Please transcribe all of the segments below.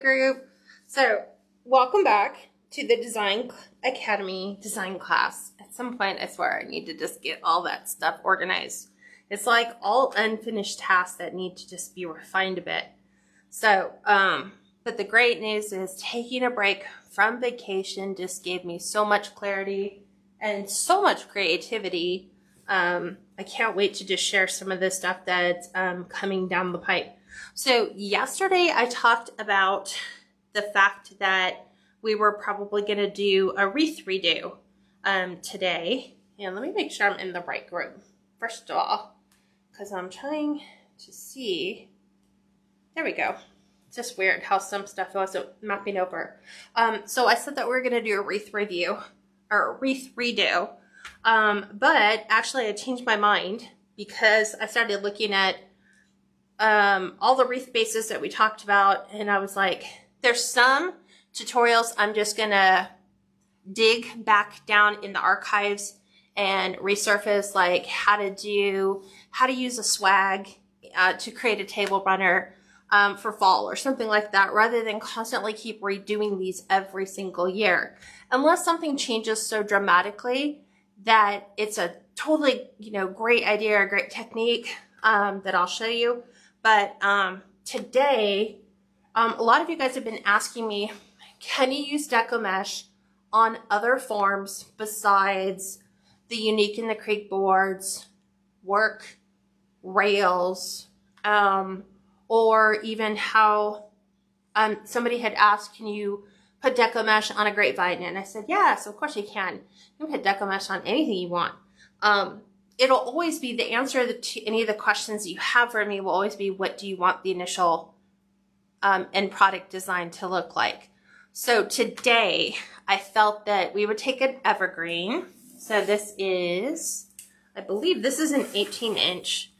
Group. So welcome back to the Design Academy design class. At some point, I swear, I need to just get all that stuff organized. It's like all unfinished tasks that need to just be refined a bit. So, but the great news is taking a break from vacation just gave me so much clarity and so much creativity. I can't wait to just share some of the stuff that's coming down the pipe. So yesterday I talked about the fact that we were probably going to do a wreath redo today. And let me make sure I'm in the right group, first of all, because I'm trying to see. There we go. It's just weird how some stuff wasn't mapping over. So I said that we were going to do a wreath review or a wreath redo. But actually I changed my mind because I started looking at all the wreath bases that we talked about, and I was like, there's some tutorials I'm just gonna dig back down in the archives and resurface, like how to use a swag to create a table runner for fall or something like that, rather than constantly keep redoing these every single year, unless something changes so dramatically that it's a totally, great idea or great technique that I'll show you. But today, a lot of you guys have been asking me, can you use deco mesh on other forms besides the Unique in the Creek boards, work, rails, or even how somebody had asked, can you put deco mesh on a grapevine? And I said, yes, of course you can. You can put deco mesh on anything you want. It'll always be the answer to any of the questions you have for me will always be, what do you want the initial end product design to look like? So today I felt that we would take an evergreen. So this is, I believe this is an 18-inch.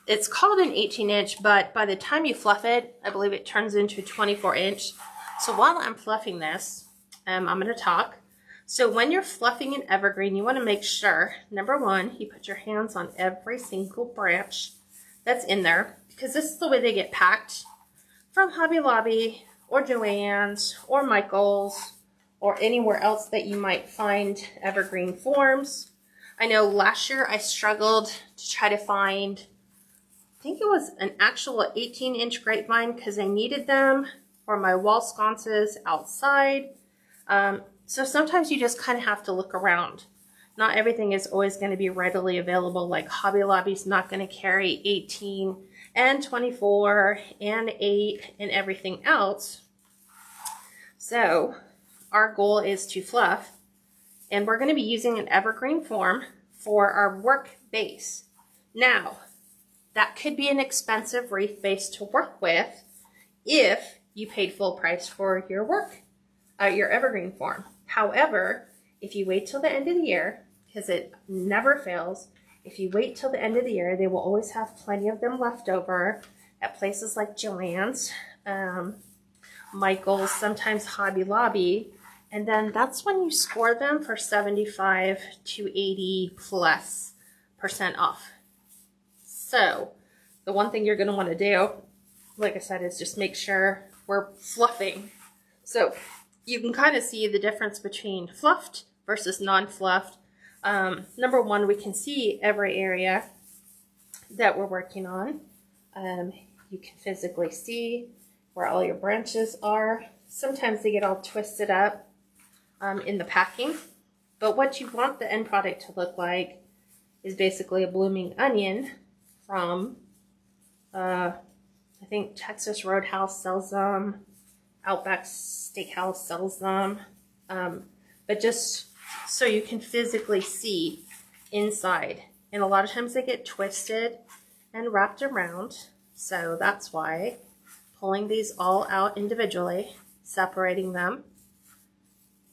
It's called an 18-inch, but by the time you fluff it, I believe it turns into 24-inch. So while I'm fluffing this, I'm going to talk. So when you're fluffing an evergreen, you want to make sure, number one, you put your hands on every single branch that's in there, because this is the way they get packed from Hobby Lobby or Joann's or Michael's or anywhere else that you might find evergreen forms. I know last year I struggled to try to find, I think it was an actual 18-inch grapevine, because I needed them for my wall sconces outside. So sometimes you just kind of have to look around. Not everything is always going to be readily available. Like Hobby Lobby's not going to carry 18 and 24 and 8 and everything else. So our goal is to fluff, and we're going to be using an evergreen form for our work base. Now, that could be an expensive wreath base to work with if you paid full price for your your evergreen form. However, if you wait till the end of the year, because it never fails, if you wait till the end of the year, they will always have plenty of them left over at places like Joann's, Michael's, sometimes Hobby Lobby, and then that's when you score them for 75 to 80+% off. So the one thing you're going to want to do, like I said, is just make sure we're fluffing. So you can kind of see the difference between fluffed versus non-fluffed. Number one, we can see every area that we're working on. You can physically see where all your branches are. Sometimes they get all twisted up in the packing. But what you want the end product to look like is basically a blooming onion from, I think Texas Roadhouse sells them. Outback Steakhouse sells them, but just so you can physically see inside. And a lot of times they get twisted and wrapped around, so that's why pulling these all out individually, separating them,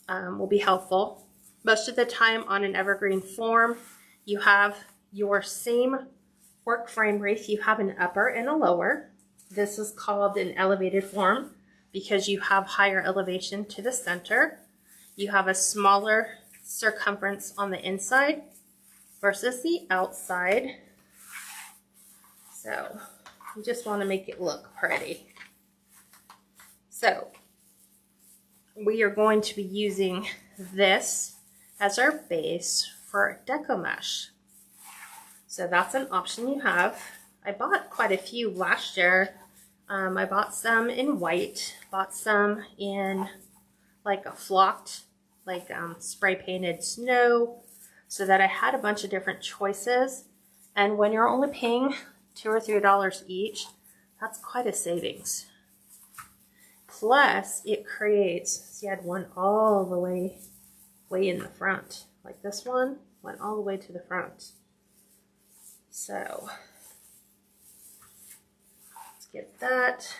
will be helpful. Most of the time on an evergreen form, you have your same work frame wreath. You have an upper and a lower. This is called an elevated form, because you have higher elevation to the center. You have a smaller circumference on the inside versus the outside. So you just want to make it look pretty. So we are going to be using this as our base for deco mesh. So that's an option you have. I bought quite a few last year. I bought some in white, bought some in like a flocked, like spray painted snow, so that I had a bunch of different choices. And when you're only paying $2 or $3 each, that's quite a savings. Plus, it creates, see, I had one all the way in the front. Like this one went all the way to the front. So, let's get that.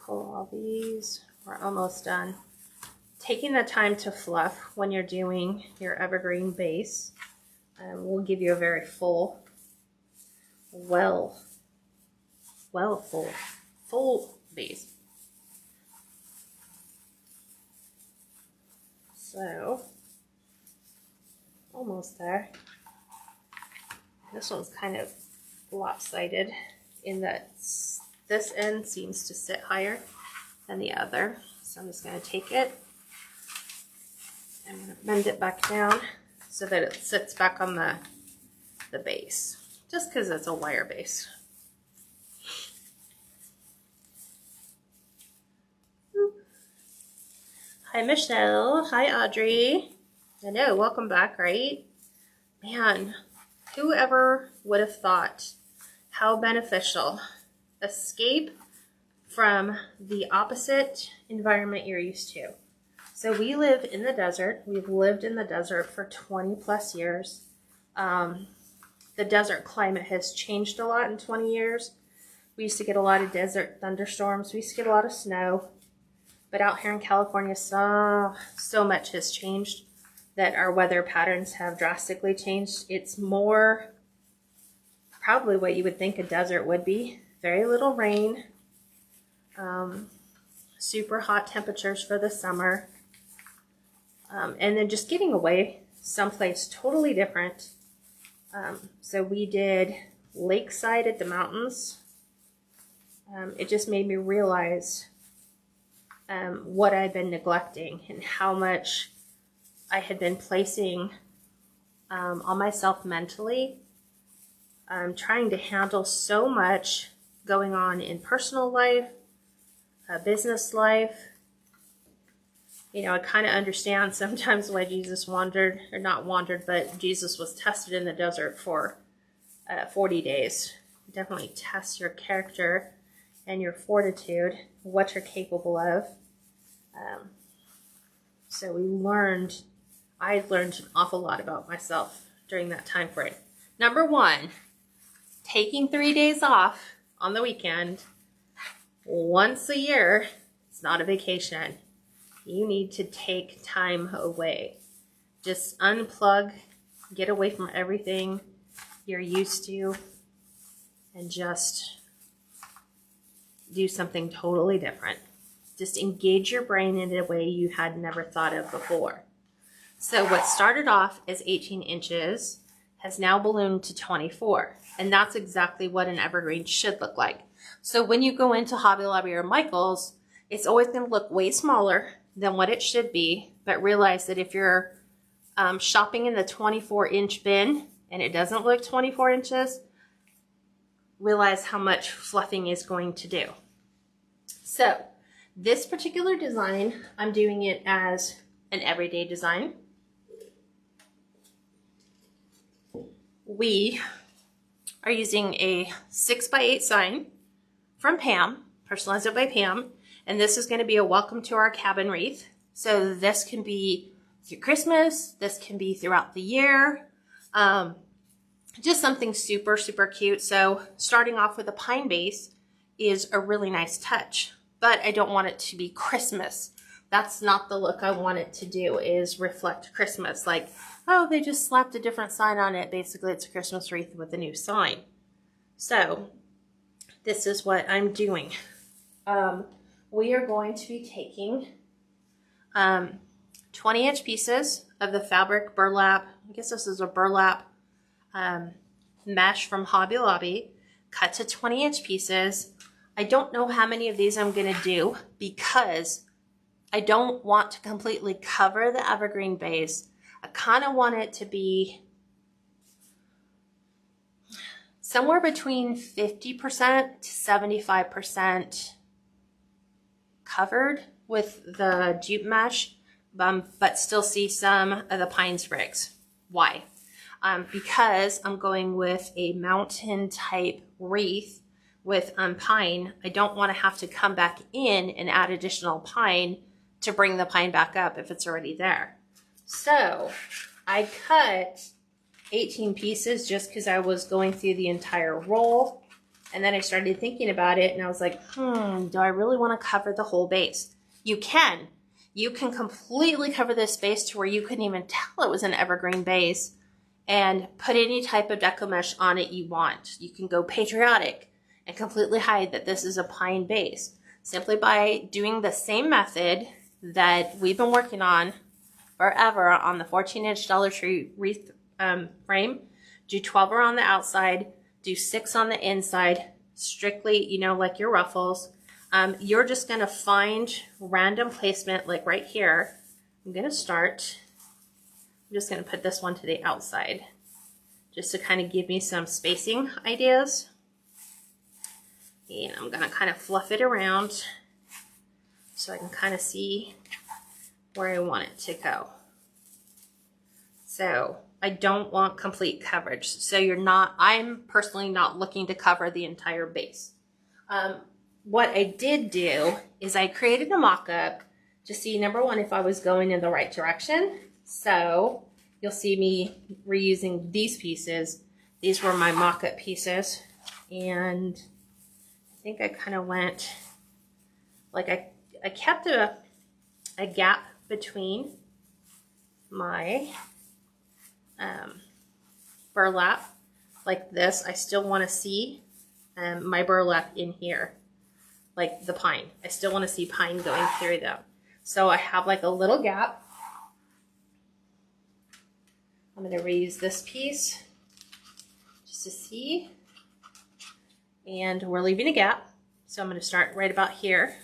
Pull all these. We're almost done. Taking the time to fluff when you're doing your evergreen base will give you a very full, full base. So, almost there. This one's kind of lopsided in that this end seems to sit higher than the other. So I'm just going to take it. I'm going to bend it back down so that it sits back on the base, just because it's a wire base. Hi, Michelle. Hi, Audrey. I know, welcome back, right? Man, whoever would have thought how beneficial escape from the opposite environment you're used to. So we live in the desert. We've lived in the desert for 20 plus years. The desert climate has changed a lot in 20 years. We used to get a lot of desert thunderstorms. We used to get a lot of snow. But out here in California, so much has changed that our weather patterns have drastically changed. It's more probably what you would think a desert would be. Very little rain. Super hot temperatures for the summer. And then just getting away someplace totally different. So we did lakeside at the mountains. It just made me realize what I'd been neglecting and how much I had been placing on myself mentally. Trying to handle so much going on in personal life, business life. You know, I kind of understand sometimes why Jesus wandered, or not wandered, but Jesus was tested in the desert for 40 days. Definitely test your character and your fortitude, what you're capable of. So I learned an awful lot about myself during that time frame. Number one, taking 3 days off on the weekend once a year, it's not a vacation. You need to take time away. Just unplug, get away from everything you're used to, and just do something totally different. Just engage your brain in a way you had never thought of before. So what started off as 18 inches has now ballooned to 24. And that's exactly what an evergreen should look like. So when you go into Hobby Lobby or Michael's, it's always going to look way smaller than what it should be. But realize that if you're shopping in the 24-inch bin and it doesn't look 24 inches, realize how much fluffing is going to do. So this particular design, I'm doing it as an everyday design. We are using a 6x8 sign from Pam, personalized by Pam, and this is going to be a welcome to our cabin wreath. So this can be through Christmas, this can be throughout the year, just something super, super cute. So starting off with a pine base is a really nice touch, but I don't want it to be Christmas. That's not the look I want it to do, is reflect Christmas. Like, oh, they just slapped a different sign on it. Basically, it's a Christmas wreath with a new sign. So this is what I'm doing. We are going to be taking 20-inch pieces of the fabric burlap. I guess this is a burlap mesh from Hobby Lobby. cut to 20-inch pieces. I don't know how many of these I'm going to do because I don't want to completely cover the evergreen base. I kind of want it to be somewhere between 50% to 75% covered with the jute mesh, but still see some of the pine sprigs. Why? Because I'm going with a mountain type wreath with pine. I don't want to have to come back in and add additional pine to bring the pine back up if it's already there. So I cut 18 pieces just because I was going through the entire roll. And then I started thinking about it and I was like, do I really want to cover the whole base? You can. You can completely cover this base to where you couldn't even tell it was an evergreen base and put any type of deco mesh on it you want. You can go patriotic and completely hide that this is a pine base simply by doing the same method that we've been working on forever on the 14-inch Dollar Tree wreath frame. Do 12 around the outside, do 6 on the inside, strictly, you know, like your ruffles. You're just going to find random placement like right here. I'm going to start. I'm just going to put this one to the outside just to kind of give me some spacing ideas. And I'm going to kind of fluff it around so I can kind of see where I want it to go. So I don't want complete coverage. So I'm personally not looking to cover the entire base. What I did do is I created a mock-up to see, number one, if I was going in the right direction. So you'll see me reusing these pieces. These were my mock-up pieces. And I think I kind of went, like I kept a gap between my burlap like this. I still want to see my burlap in here, like the pine. I still want to see pine going through them. So I have like a little gap. I'm going to reuse this piece just to see. And we're leaving a gap. So I'm going to start right about here.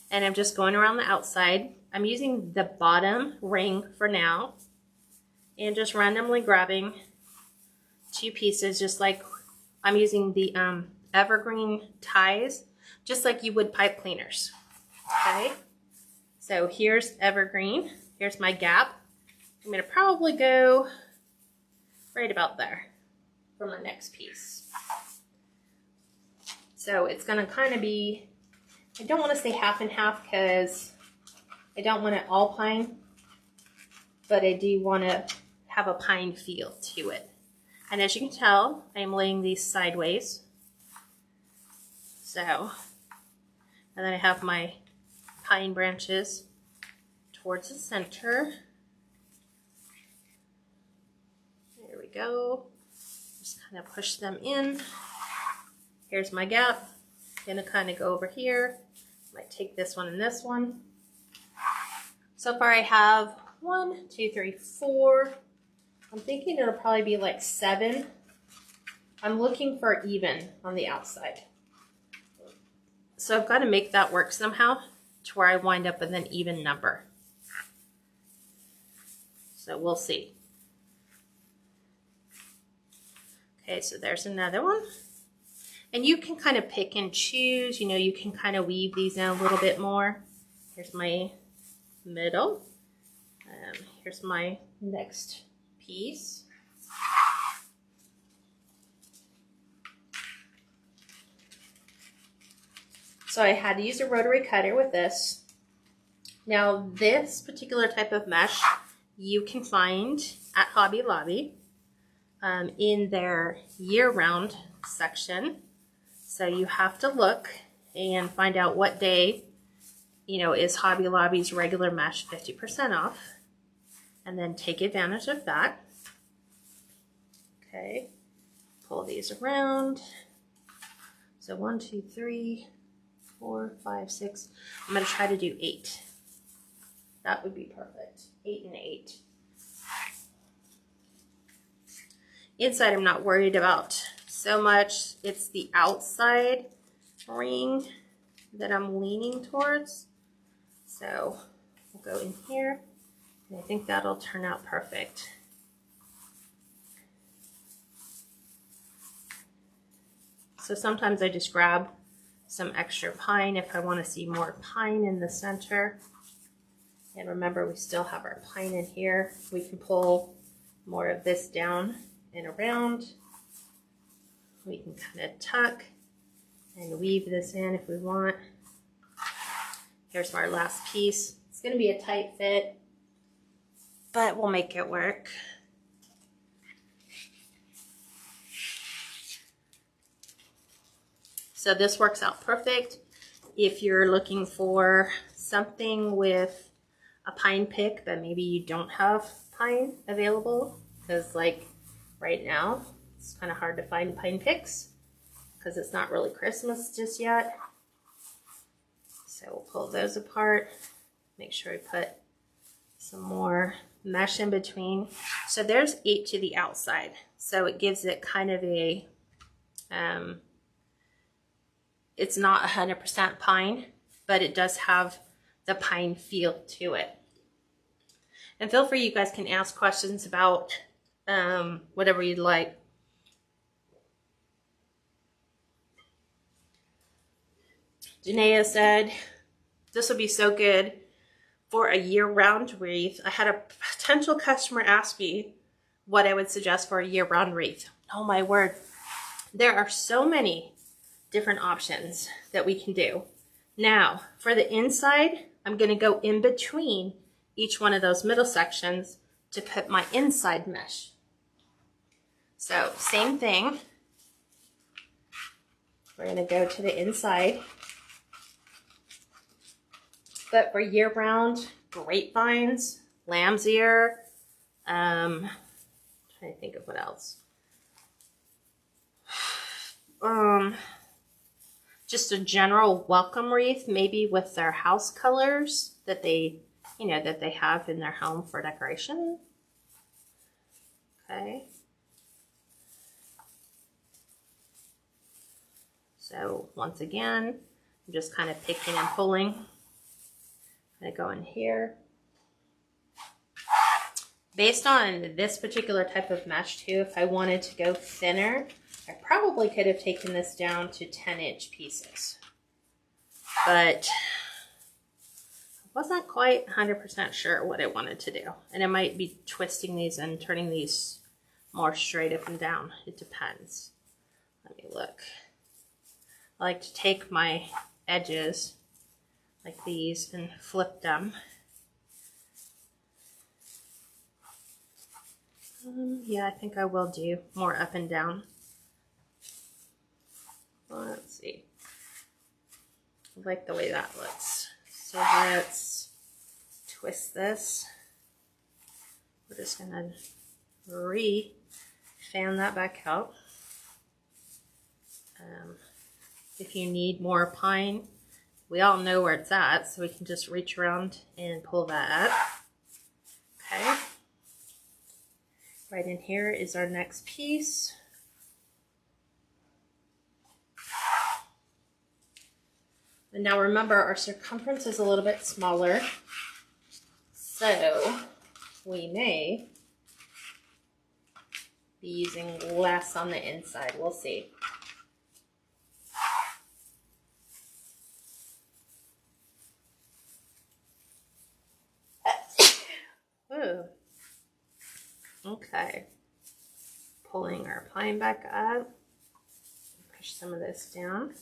And I'm just going around the outside. I'm using the bottom ring for now. And just randomly grabbing 2 pieces, just like I'm using the evergreen ties, just like you would pipe cleaners. Okay, so here's evergreen. Here's my gap. I'm going to probably go right about there for my next piece. So it's going to kind of be, I don't want to say half and half because I don't want it all pine, but I do want to have a pine feel to it. And as you can tell, I'm laying these sideways. So, and then I have my pine branches towards the center. There we go. Just kind of push them in. Here's my gap. Gonna kind of go over here. Might take this one and this one. So far I have 1, 2, 3, 4. I'm thinking it'll probably be like 7. I'm looking for even on the outside. So I've got to make that work somehow to where I wind up with an even number. So we'll see. Okay, so there's another one. And you can kind of pick and choose, you know, you can kind of weave these in a little bit more. Here's my middle. Here's my next piece. So I had to use a rotary cutter with this. Now this particular type of mesh you can find at Hobby Lobby in their year-round section. So you have to look and find out what day, you know, is Hobby Lobby's regular mesh 50% off. And then take advantage of that. Okay, pull these around. So 1, 2, 3, 4, 5, 6. I'm going to try to do 8. That would be perfect. 8 and 8. Inside I'm not worried about. so much it's the outside ring that I'm leaning towards. So we'll go in here, and I think that'll turn out perfect. So sometimes I just grab some extra pine if I want to see more pine in the center. And remember, we still have our pine in here. We can pull more of this down and around. We can kind of tuck and weave this in if we want. Here's our last piece. It's going to be a tight fit, but we'll make it work. So this works out perfect if you're looking for something with a pine pick, but maybe you don't have pine available, because like right now it's kind of hard to find pine picks because it's not really Christmas just yet. So we'll pull those apart, make sure we put some more mesh in between. So there's 8 to the outside, so it gives it kind of a it's not 100% pine, but it does have the pine feel to it. And feel free, you guys can ask questions about whatever you'd like. Janaea said, this will be so good for a year-round wreath. I had a potential customer ask me what I would suggest for a year-round wreath. Oh my word. There are so many different options that we can do. Now, for the inside, I'm going to go in between each one of those middle sections to put my inside mesh. So, same thing. We're going to go to the inside. But for year-round, grapevines, lamb's ear, trying to think of what else. Just a general welcome wreath, maybe with their house colors that they, that they have in their home for decoration. Okay. So once again, I'm just kind of picking and pulling. I go in here. Based on this particular type of mesh too, if I wanted to go thinner, I probably could have taken this down to 10-inch pieces. But I wasn't quite 100% sure what I wanted to do. And I might be twisting these and turning these more straight up and down. It depends. Let me look. I like to take my edges like these and flip them. Yeah, I think I will do more up and down. Let's see. I like the way that looks. So let's twist this. We're just gonna fan that back out. If you need more pine, we all know where it's at, so we can just reach around and pull that up. Okay. Right in here is our next piece. And now remember, our circumference is a little bit smaller, so we may be using less on the inside. We'll see. Ooh. Okay. Pulling our pine back up. Push some of this down.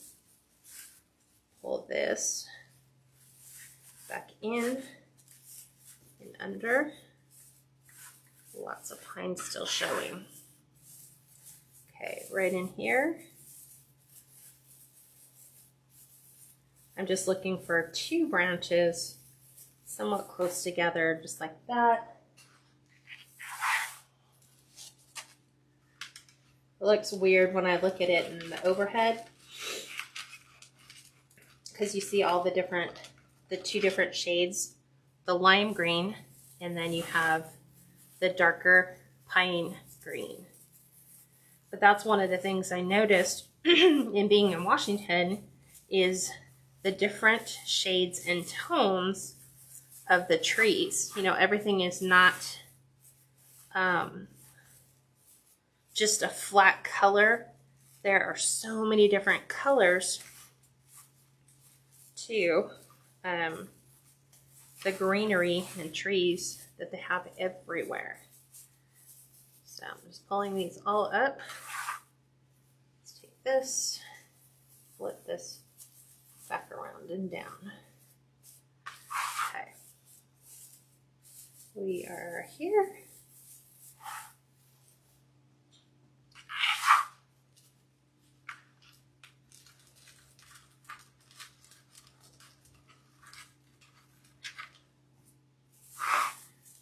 Pull this back in and under. Lots of pine still showing. Okay, right in here. I'm just looking for 2 branches somewhat close together, just like that. It looks weird when I look at it in the overhead, because you see all the 2 different shades, the lime green, and then you have the darker pine green. But that's one of the things I noticed in being in Washington is the different shades and tones of the trees. You know, everything is not just a flat color. There are so many different colors to the greenery and trees that they have everywhere. So I'm just pulling these all up. Let's take this, flip this back around and down. Okay. We are here.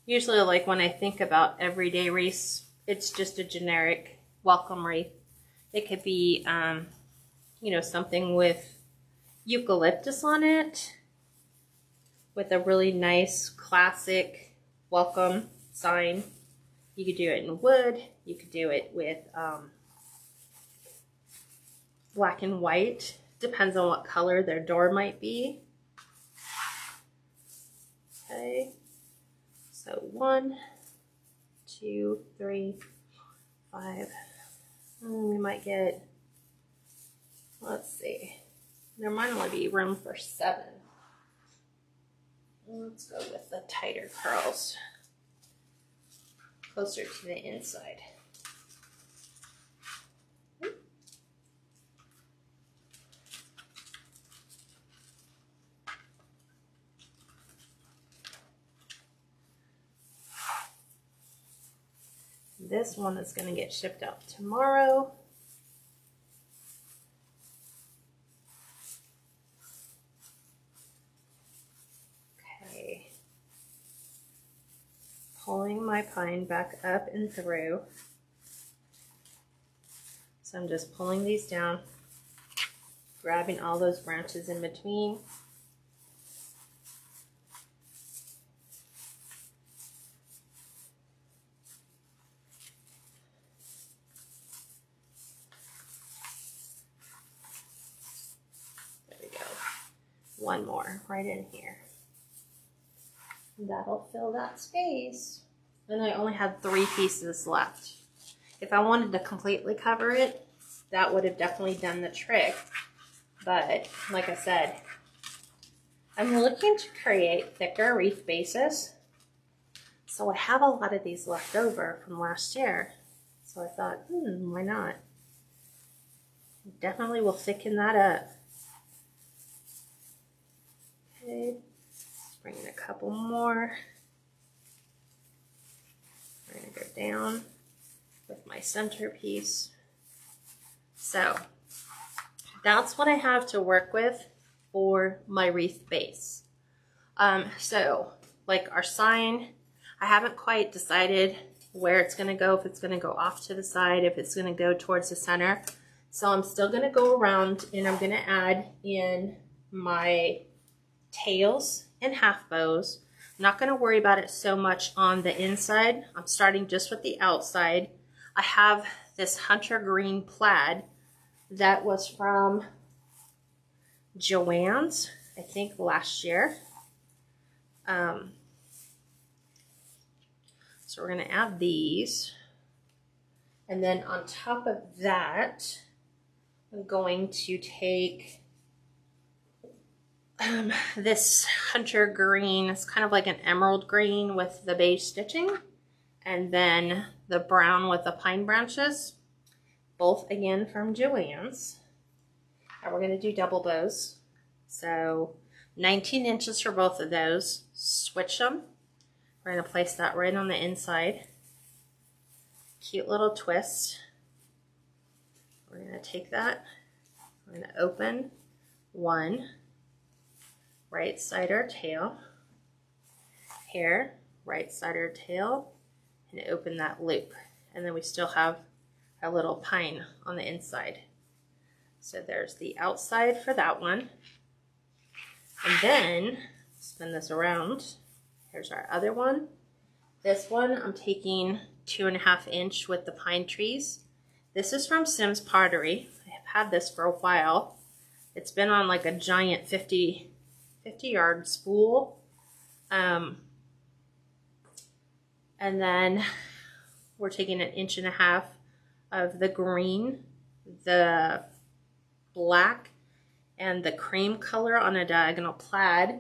Usually, like when I think about everyday wreaths, it's just a generic welcome wreath. It could be, you know, something with eucalyptus on it, with a really nice classic welcome sign. You could do it in wood. You could do it with black and white. Depends on what color their door might be. Okay. So 1, 2, 3, 5. We might get, let's see, there might only be room for 7. Let's go with the tighter curls, closer to the inside. This one is going to get shipped out tomorrow. Okay. Pulling my pine back up and through. So I'm just pulling these down, grabbing all those branches in between. One more right in here. That'll fill that space. And I only had 3 pieces left. If I wanted to completely cover it, that would have definitely done the trick. But like I said, I'm looking to create thicker wreath bases. So I have a lot of these left over from last year. So I thought, why not? Definitely will thicken that up. Okay, bring in a couple more. I'm going to go down with my centerpiece. So that's what I have to work with for my wreath base. So like our sign, I haven't quite decided where it's going to go, if it's going to go off to the side, if it's going to go towards the center. So I'm still going to go around and I'm going to add in my tails and half bows. I'm not going to worry about it so much on the inside. I'm starting just with the outside. I have this hunter green plaid that was from Joann's, I think last year. So we're going to add these. And then on top of that, I'm going to take this hunter green. It's kind of like an emerald green with the beige stitching, and then the brown with the pine branches, both again from Joann's. And we're going to do double bows, so 19 inches for both of those. Switch them. We're going to place that right on the inside. Cute little twist. We're going to take that, we're going to open one, right side our tail, here, right side our tail, and open that loop. And then we still have our little pine on the inside. So there's the outside for that one. And then spin this around. Here's our other one. This one I'm taking 2.5 inch with the pine trees. This is from Sims Pottery. I have had this for a while. It's been on like a giant 50 yard spool. And then we're taking 1.5 inches of the green, the black, and the cream color on a diagonal plaid.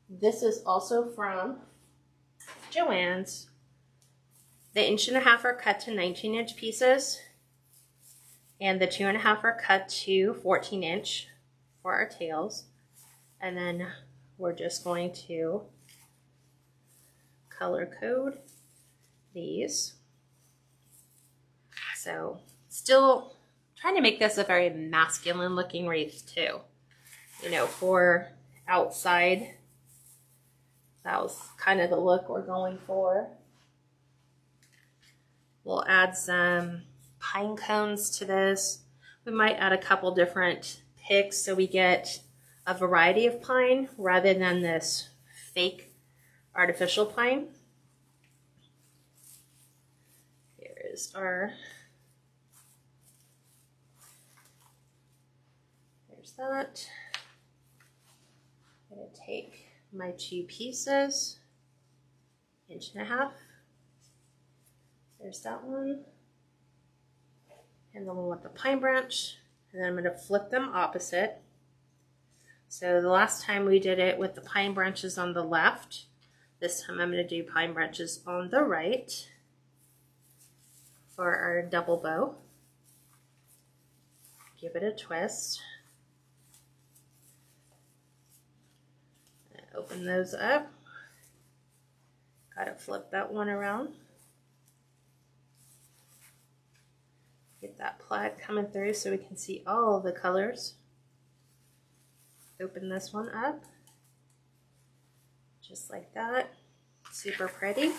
This is also from Joann's. The 1.5 inches are cut to 19-inch pieces, and the 2.5 are cut to 14-inch for our tails. And then we're just going to color code these. So still trying to make this a very masculine looking wreath too. You know, for outside, that was kind of the look we're going for. We'll add some pine cones to this. We might add a couple different picks so we get a variety of pine rather than this fake artificial pine. Here is our, there's that. I'm going to take my 2 pieces, 1.5 inches. There's that one. And the one with the pine branch. And then I'm going to flip them opposite. So the last time we did it with the pine branches on the left. This time I'm going to do pine branches on the right for our double bow. Give it a twist. Open those up. Gotta flip that one around. Get that plaid coming through so we can see all of the colors. Open this one up. Just like that. Super pretty.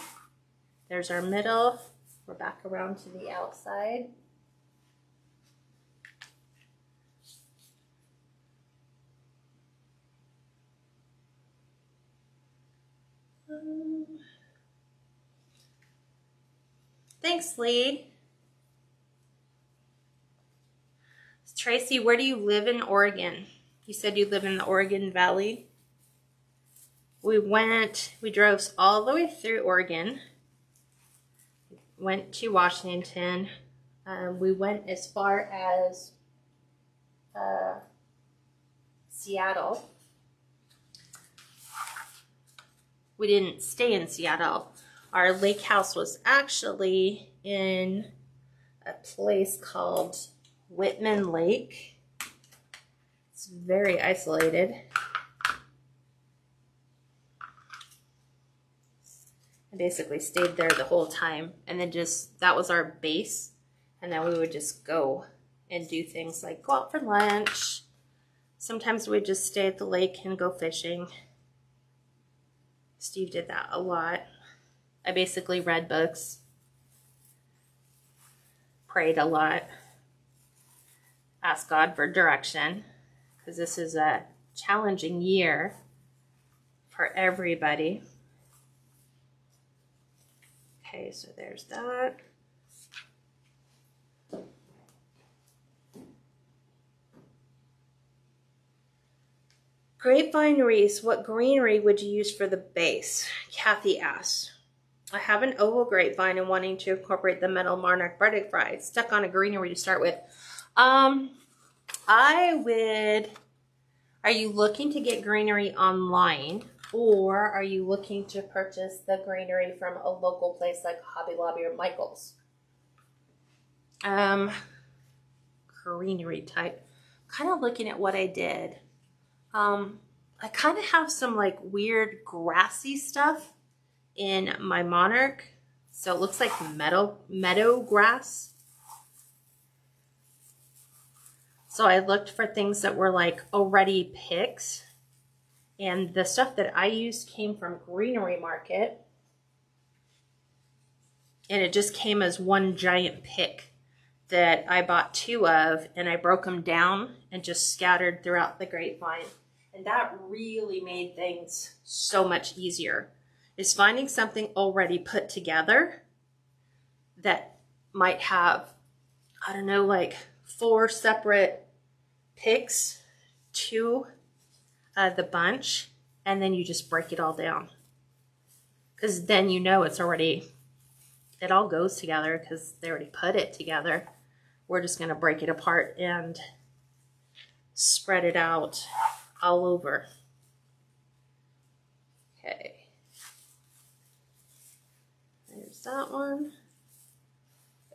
There's our middle. We're back around to the outside. Thanks, Lee. Tracy, where do you live in Oregon? You said you live in the Oregon Valley. We drove all the way through Oregon, went to Washington. We went as far as Seattle. We didn't stay in Seattle. Our lake house was actually in a place called Whitman Lake. It's very isolated. I basically stayed there the whole time, and then that was our base, and then we would just go and do things like go out for lunch. Sometimes we'd just stay at the lake and go fishing. Steve did that a lot. I basically read books, prayed a lot, asked God for direction, because this is a challenging year for everybody. Okay, so there's that. Grapevine wreaths, what greenery would you use for the base? Kathy asks. I have an oval grapevine and wanting to incorporate the metal monarch butterfly. Stuck on a greenery to start with. Are you looking to get greenery online, or are you looking to purchase the greenery from a local place like Hobby Lobby or Michael's? Greenery type. Kind of looking at what I did. I kind of have some like weird grassy stuff in my monarch. So it looks like meadow grass. So I looked for things that were like already picked. And the stuff that I used came from Greenery Market. And it just came as one giant pick that I bought 2 of, and I broke them down and just scattered throughout the grapevine. And that really made things so much easier. Is finding something already put together that might have I don't know, like 4 separate picks to the bunch, and then you just break it all down. Because then you know it's already, it all goes together because they already put it together. We're just going to break it apart and spread it out all over. Okay. There's that one.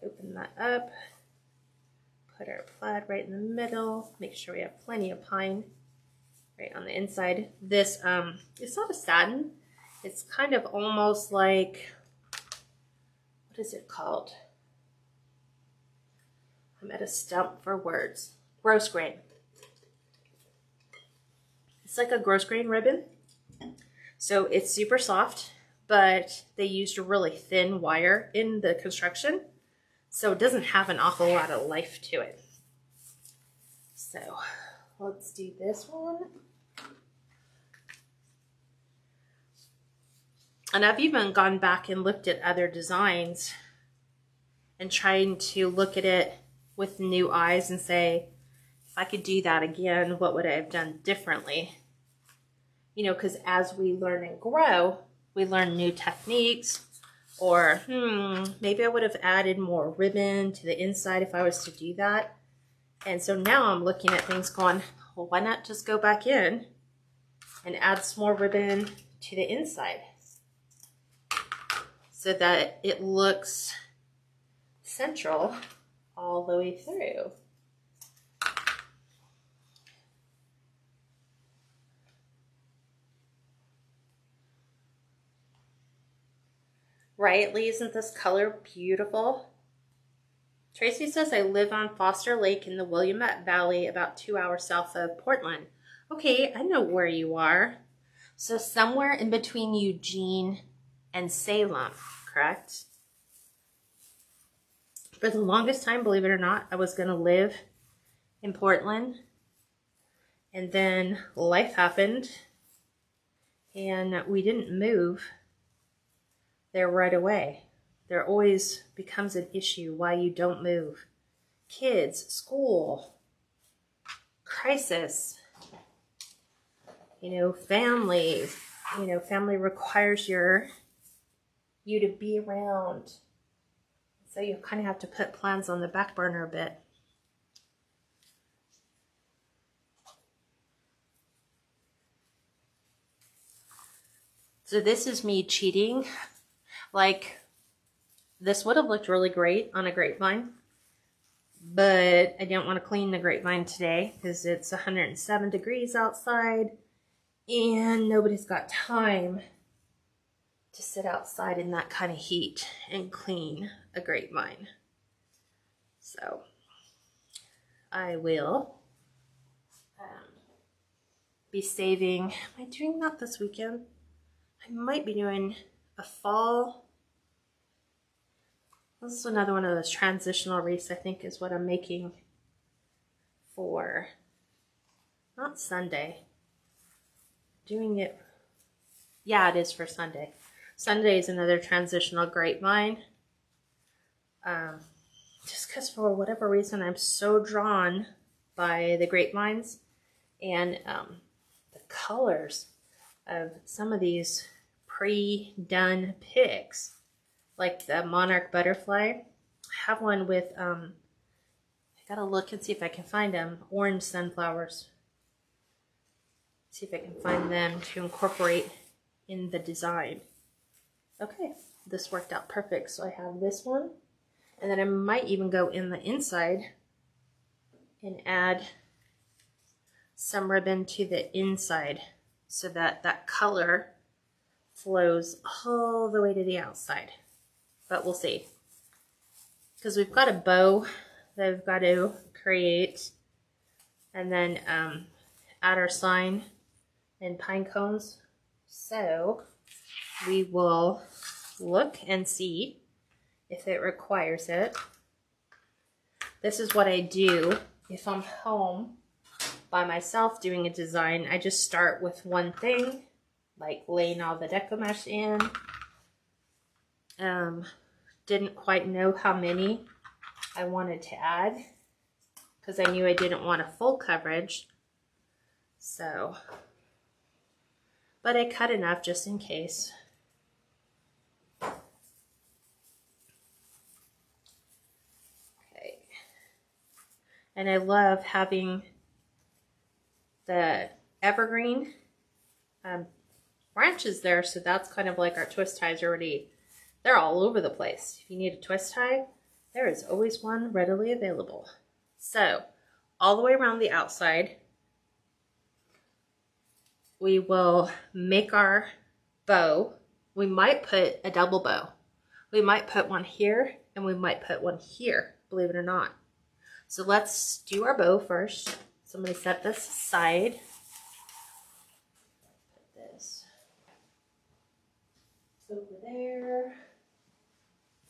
Open that up. Put our plaid right in the middle. Make sure we have plenty of pine right on the inside. This, it's not a satin. It's kind of almost like, what is it called? I'm at a stump for words. Gross grain. It's like a gross grain ribbon. So it's super soft, but they used a really thin wire in the construction. So it doesn't have an awful lot of life to it. So let's do this one. And I've even gone back and looked at other designs and trying to look at it with new eyes and say, if I could do that again, what would I have done differently? You know, because as we learn and grow, we learn new techniques. Or, maybe I would have added more ribbon to the inside if I was to do that. And so now I'm looking at things going, well, why not just go back in and add some more ribbon to the inside so that it looks central all the way through. Right, Lee, isn't this color beautiful? Tracy says, I live on Foster Lake in the Willamette Valley, about 2 hours south of Portland. Okay, I know where you are. So somewhere in between Eugene and Salem, correct? For the longest time, believe it or not, I was going to live in Portland. And then life happened, and we didn't move there right away. There always becomes an issue why you don't move. Kids, school, crisis, family. Family requires you to be around. So you kind of have to put plans on the back burner a bit. So this is me cheating. Like, this would have looked really great on a grapevine, but I didn't want to clean the grapevine today because it's 107 degrees outside and nobody's got time to sit outside in that kind of heat and clean a grapevine. So I will be saving. Am I doing that this weekend? I might be doing a fall. This is another one of those transitional wreaths, I think, is what I'm making for, not Sunday. Doing it, yeah, it is for Sunday. Sunday is another transitional grapevine. Just because for whatever reason I'm so drawn by the grapevines and the colors of some of these pre-done picks. Like the monarch butterfly. I have one with, I gotta look and see if I can find them, orange sunflowers. See if I can find them to incorporate in the design. Okay, this worked out perfect. So I have this one, and then I might even go in the inside and add some ribbon to the inside so that that color flows all the way to the outside. But we'll see. Because we've got a bow that we've got to create. And then add our sign and pine cones. So we will look and see if it requires it. This is what I do if I'm home by myself doing a design. I just start with one thing, like laying all the deco mesh in. Didn't quite know how many I wanted to add because I knew I didn't want a full coverage. So, but I cut enough just in case. Okay. And I love having the evergreen branches there, so that's kind of like our twist ties already. They're all over the place. If you need a twist tie, there is always one readily available. So all the way around the outside, we will make our bow. We might put a double bow. We might put one here and we might put one here, believe it or not. So let's do our bow first. So I'm going to set this aside. Put this over there.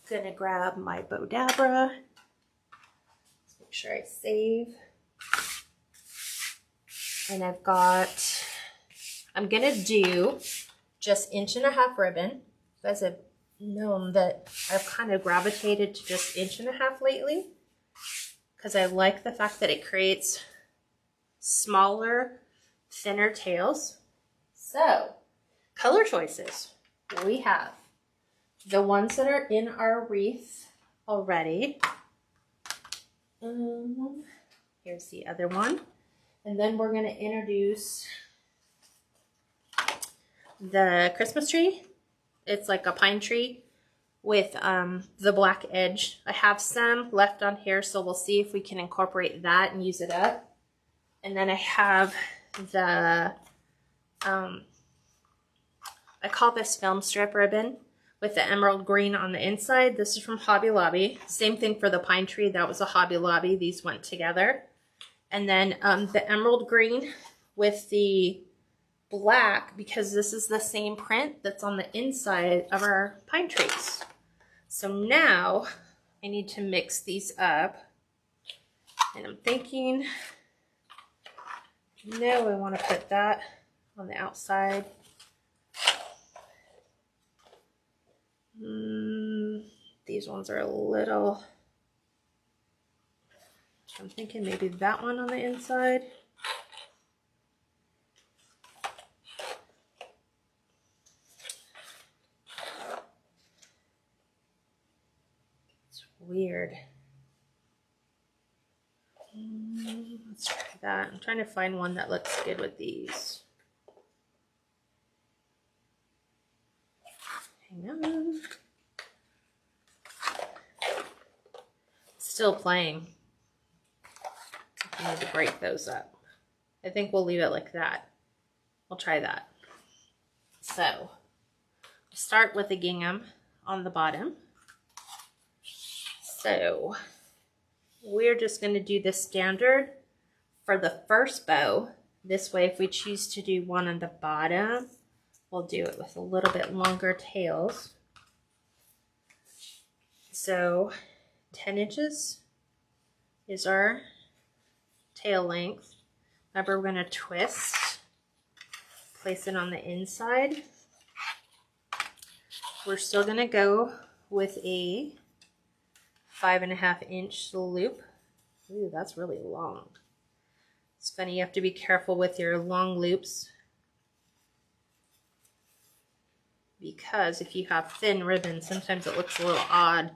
Gonna grab my bow dabra. Let's make sure I save. And I've got, I'm gonna do just 1.5 ribbon. You guys have known that I've kind of gravitated to just 1.5 lately because I like the fact that it creates smaller, thinner tails. So, color choices. We have the ones that are in our wreath already. Here's the other one. And then we're going to introduce the Christmas tree. It's like a pine tree with the black edge. I have some left on here, so we'll see if we can incorporate that and use it up. And then I have the, I call this film strip ribbon with the emerald green on the inside. This is from Hobby Lobby. Same thing for the pine tree. That was a Hobby Lobby. These went together. And then the emerald green with the black, because this is the same print that's on the inside of our pine trees. So now I need to mix these up. And I'm thinking, no, I want to put that on the outside. These ones are a little, I'm thinking maybe that one on the inside. It's weird. Let's try that. I'm trying to find one that looks good with these. Hang on. Still playing. I need to break those up. I think we'll leave it like that. We'll try that. So, start with the gingham on the bottom. So, we're just going to do the standard for the first bow. This way, if we choose to do one on the bottom, we'll do it with a little bit longer tails. So 10 inches is our tail length. Remember, we're going to twist, place it on the inside. We're still going to go with a 5.5 inch loop. Ooh, that's really long. It's funny, you have to be careful with your long loops, because if you have thin ribbon, sometimes it looks a little odd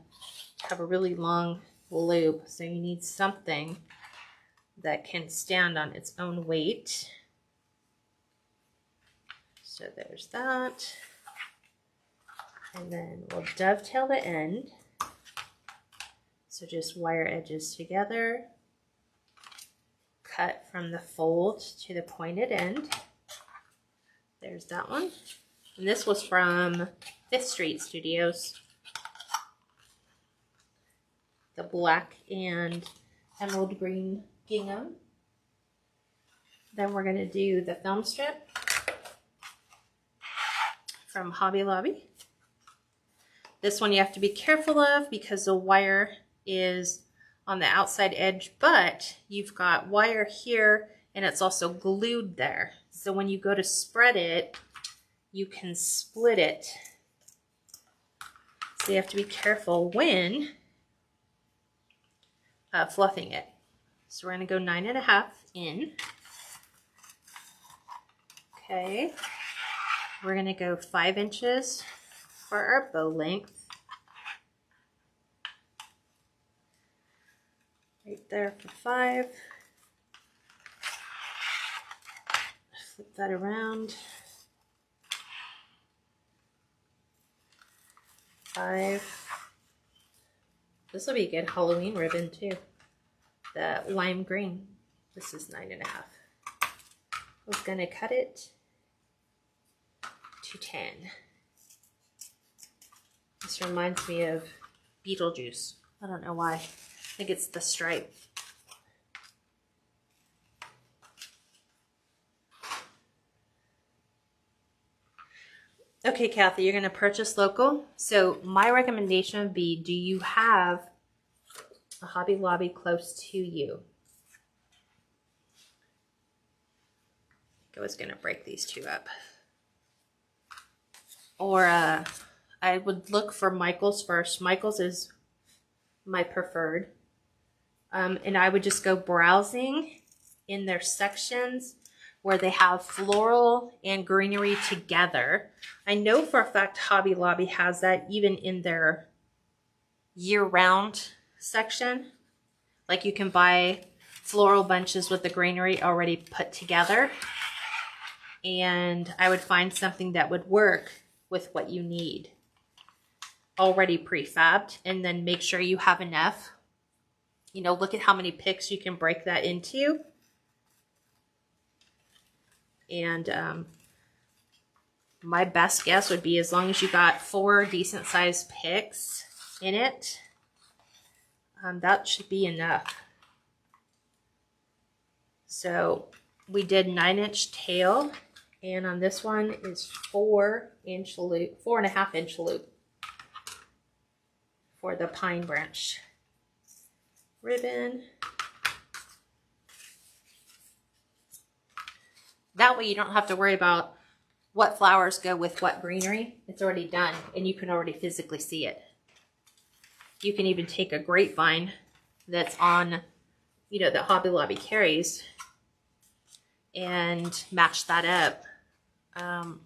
to have a really long loop. So you need something that can stand on its own weight. So there's that. And then we'll dovetail the end. So just wire edges together, cut from the fold to the pointed end. There's that one. And this was from 5th Street Studios. The black and emerald green gingham. Then we're going to do the film strip from Hobby Lobby. This one you have to be careful of because the wire is on the outside edge, but you've got wire here and it's also glued there. So when you go to spread it, you can split it. So you have to be careful when fluffing it. So we're going to go 9.5 in. Okay. We're going to go 5 inches for our bow length. Right there for 5. Flip that around. 5. This will be a good Halloween ribbon too. The lime green. This is 9.5. I was gonna cut it to 10. This reminds me of Beetlejuice. I don't know why. I think it's the stripe. Okay, Kathy, you're gonna purchase local. So my recommendation would be, do you have a Hobby Lobby close to you? I was gonna break these two up. Or I would look for Michael's first. Michael's is my preferred. And I would just go browsing in their sections where they have floral and greenery together. I know for a fact Hobby Lobby has that even in their year-round section. Like you can buy floral bunches with the greenery already put together. And I would find something that would work with what you need already prefabbed, and then make sure you have enough. You know, look at how many picks you can break that into. And my best guess would be, as long as you got 4 decent sized picks in it, that should be enough. So we did 9-inch tail, and on this one is 4-inch loop, 4.5-inch loop for the pine branch ribbon. That way you don't have to worry about what flowers go with what greenery. It's already done, and you can already physically see it. You can even take a grapevine that's on, you know, that Hobby Lobby carries and match that up. Grab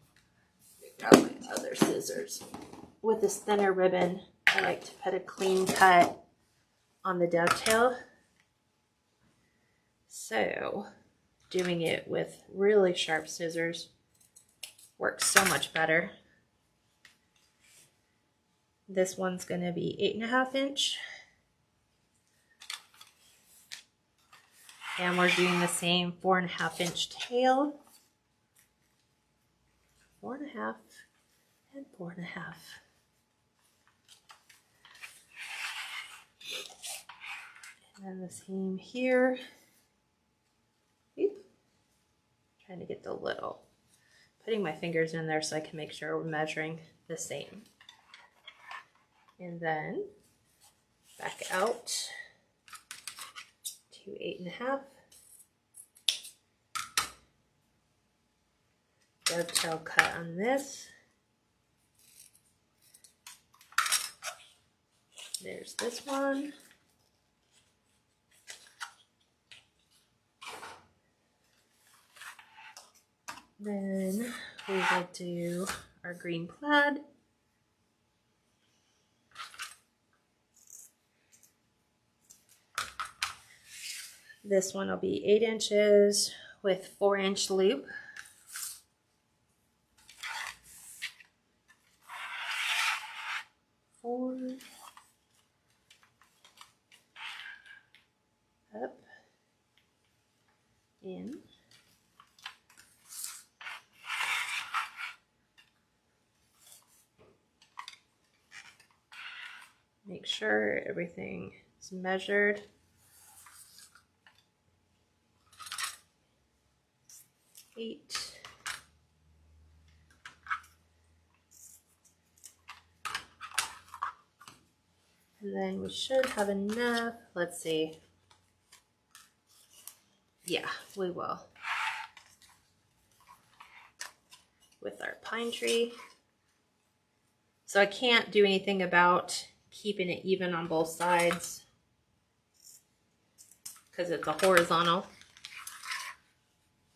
my other scissors. With this thinner ribbon, I like to put a clean cut on the dovetail. So doing it with really sharp scissors works so much better. This one's going to be 8.5-inch. And we're doing the same 4.5-inch tail. 4.5 and 4.5. And then the same here. Oop. Trying to get the little, putting my fingers in there so I can make sure we're measuring the same. And then back out to 8.5. Dovetail cut on this. There's this one. Then we will do our green plaid. This one will be 8 inches with 4-inch loop. Up, in, make sure everything is measured. Eight. And then we should have enough. Let's see. Yeah, we will. With our pine tree. So I can't do anything about keeping it even on both sides. because it's a horizontal.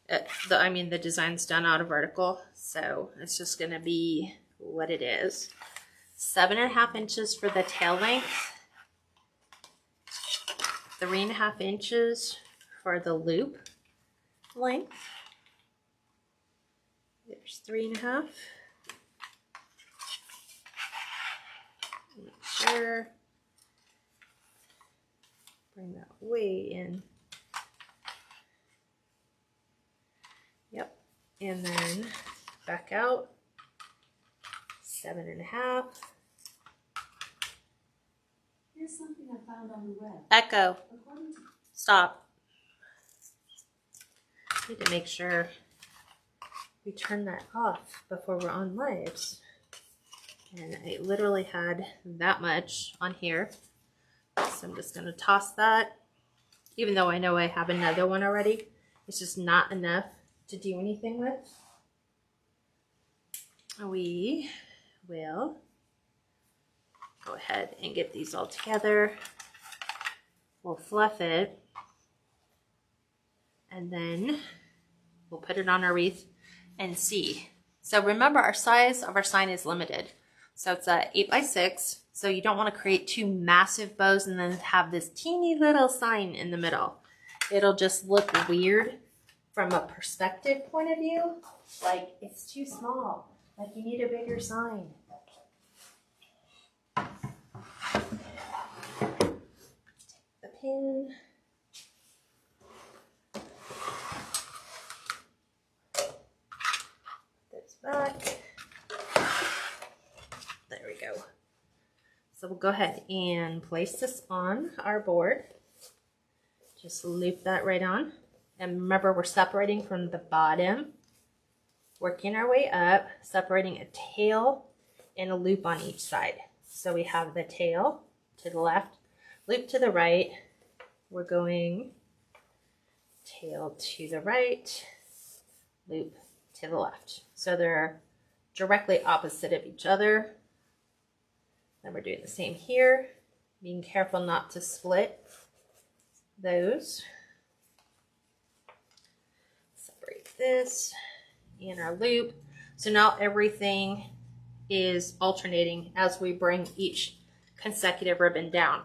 The design's done out of vertical, so it's just going to be what it is. 7.5 inches for the tail length, 3.5 inches for the loop length. There's 3.5. Make sure. Bring that way in. Yep. And then back out. 7.5. Here's something I found on the web. Echo. Stop. Need to make sure we turn that off before we're on lives. And I literally had that much on here. So I'm just going to toss that. Even though I know I have another one already, it's just not enough to do anything with. We will go ahead and get these all together. We'll fluff it. And then we'll put it on our wreath and see. So remember, our size of our sign is limited. So it's a 8x6. So you don't want to create two massive bows and then have this teeny little sign in the middle. It'll just look weird from a perspective point of view. Like it's too small. Like you need a bigger sign. Take the pin. This back. There we go. So we'll go ahead and place this on our board. Just loop that right on. And remember, we're separating from the bottom, working our way up, separating a tail and a loop on each side. So we have the tail to the left, loop to the right. We're going tail to the right, loop to the left. So they're directly opposite of each other. Then we're doing the same here, being careful not to split those. Separate this and our loop. So now everything is alternating as we bring each consecutive ribbon down.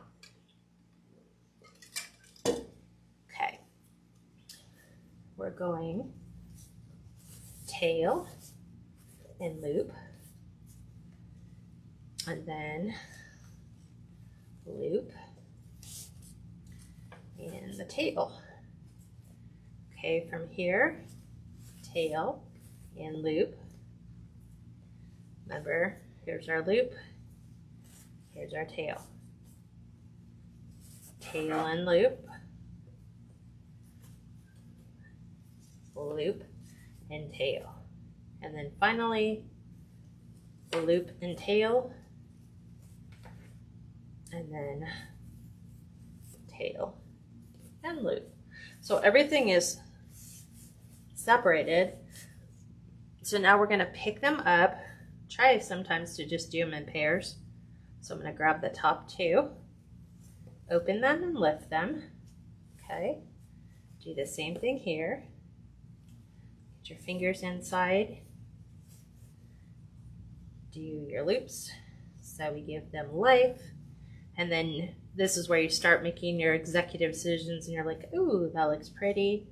Okay. We're going tail and loop. And then loop and the tail. Okay, from here, tail and loop. Remember, here's our loop, here's our tail. Tail and loop, loop and tail. And then finally, the loop and tail. And then tail and loop. So everything is separated. So now we're going to pick them up. Try sometimes to just do them in pairs. So I'm going to grab the top two, open them and lift them. Okay. Do the same thing here. Get your fingers inside. Do your loops. So we give them life. And then this is where you start making your executive decisions and you're like, ooh, that looks pretty.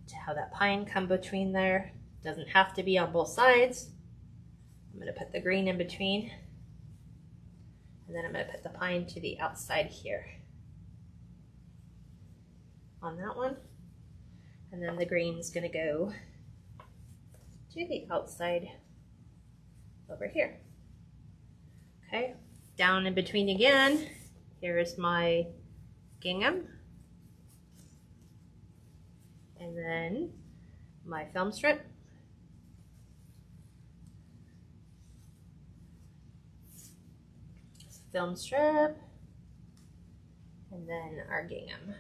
To have that pine come between there. Doesn't have to be on both sides. I'm going to put the green in between. And then I'm going to put the pine to the outside here. On that one. And then the green is going to go to the outside over here. Okay, down in between again. Here is my gingham. And then my film strip. Film strip. And then our gingham.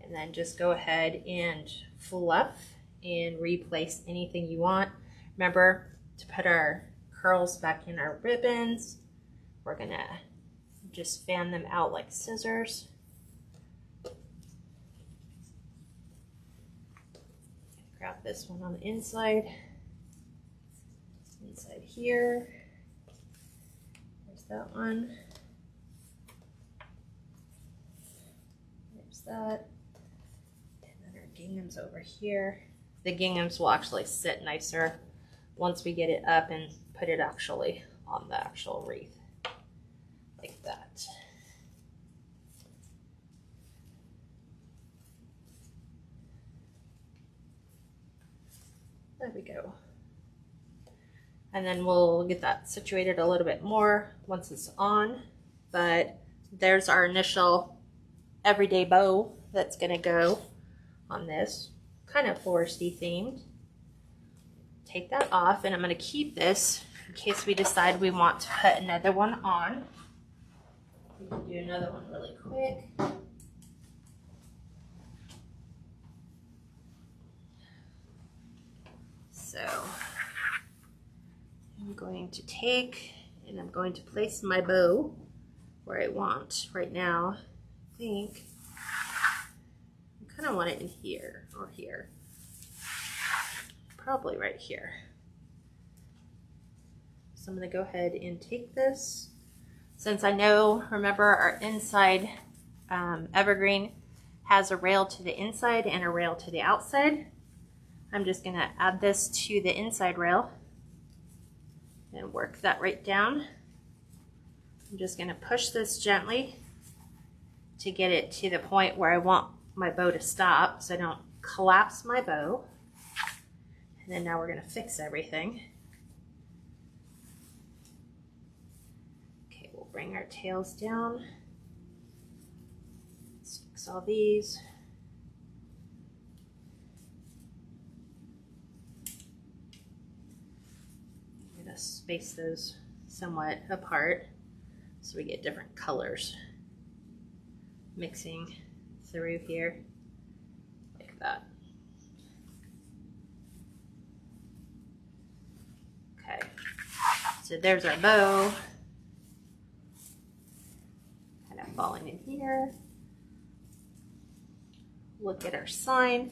And And then just go ahead and fluff and replace anything you want. Remember to put our curls back in our ribbons. We're gonna just fan them out like scissors. Grab this one on the inside here. There's that one. There's that. And then our ginghams over here. The ginghams will actually sit nicer once we get it up and put it actually on the actual wreath, like that. There we go. And then we'll get that situated a little bit more once it's on. But there's our initial everyday bow that's gonna go on this, kind of foresty themed. Take that off, and I'm gonna keep this in case we decide we want to put another one on. We can do another one really quick. So I'm going to take and I'm going to place my bow where I want right now. I think I kind of want it in here or here. Probably right here. So I'm going to go ahead and take this. Since I know, remember our inside evergreen has a rail to the inside and a rail to the outside. I'm just going to add this to the inside rail and work that right down. I'm just going to push this gently to get it to the point where I want my bow to stop so I don't collapse my bow. And then now we're going to fix everything. Okay, we'll bring our tails down. Let's fix all these. I'm going to space those somewhat apart so we get different colors mixing through here like that. Okay, so there's our bow, kind of falling in here. Look at our sign.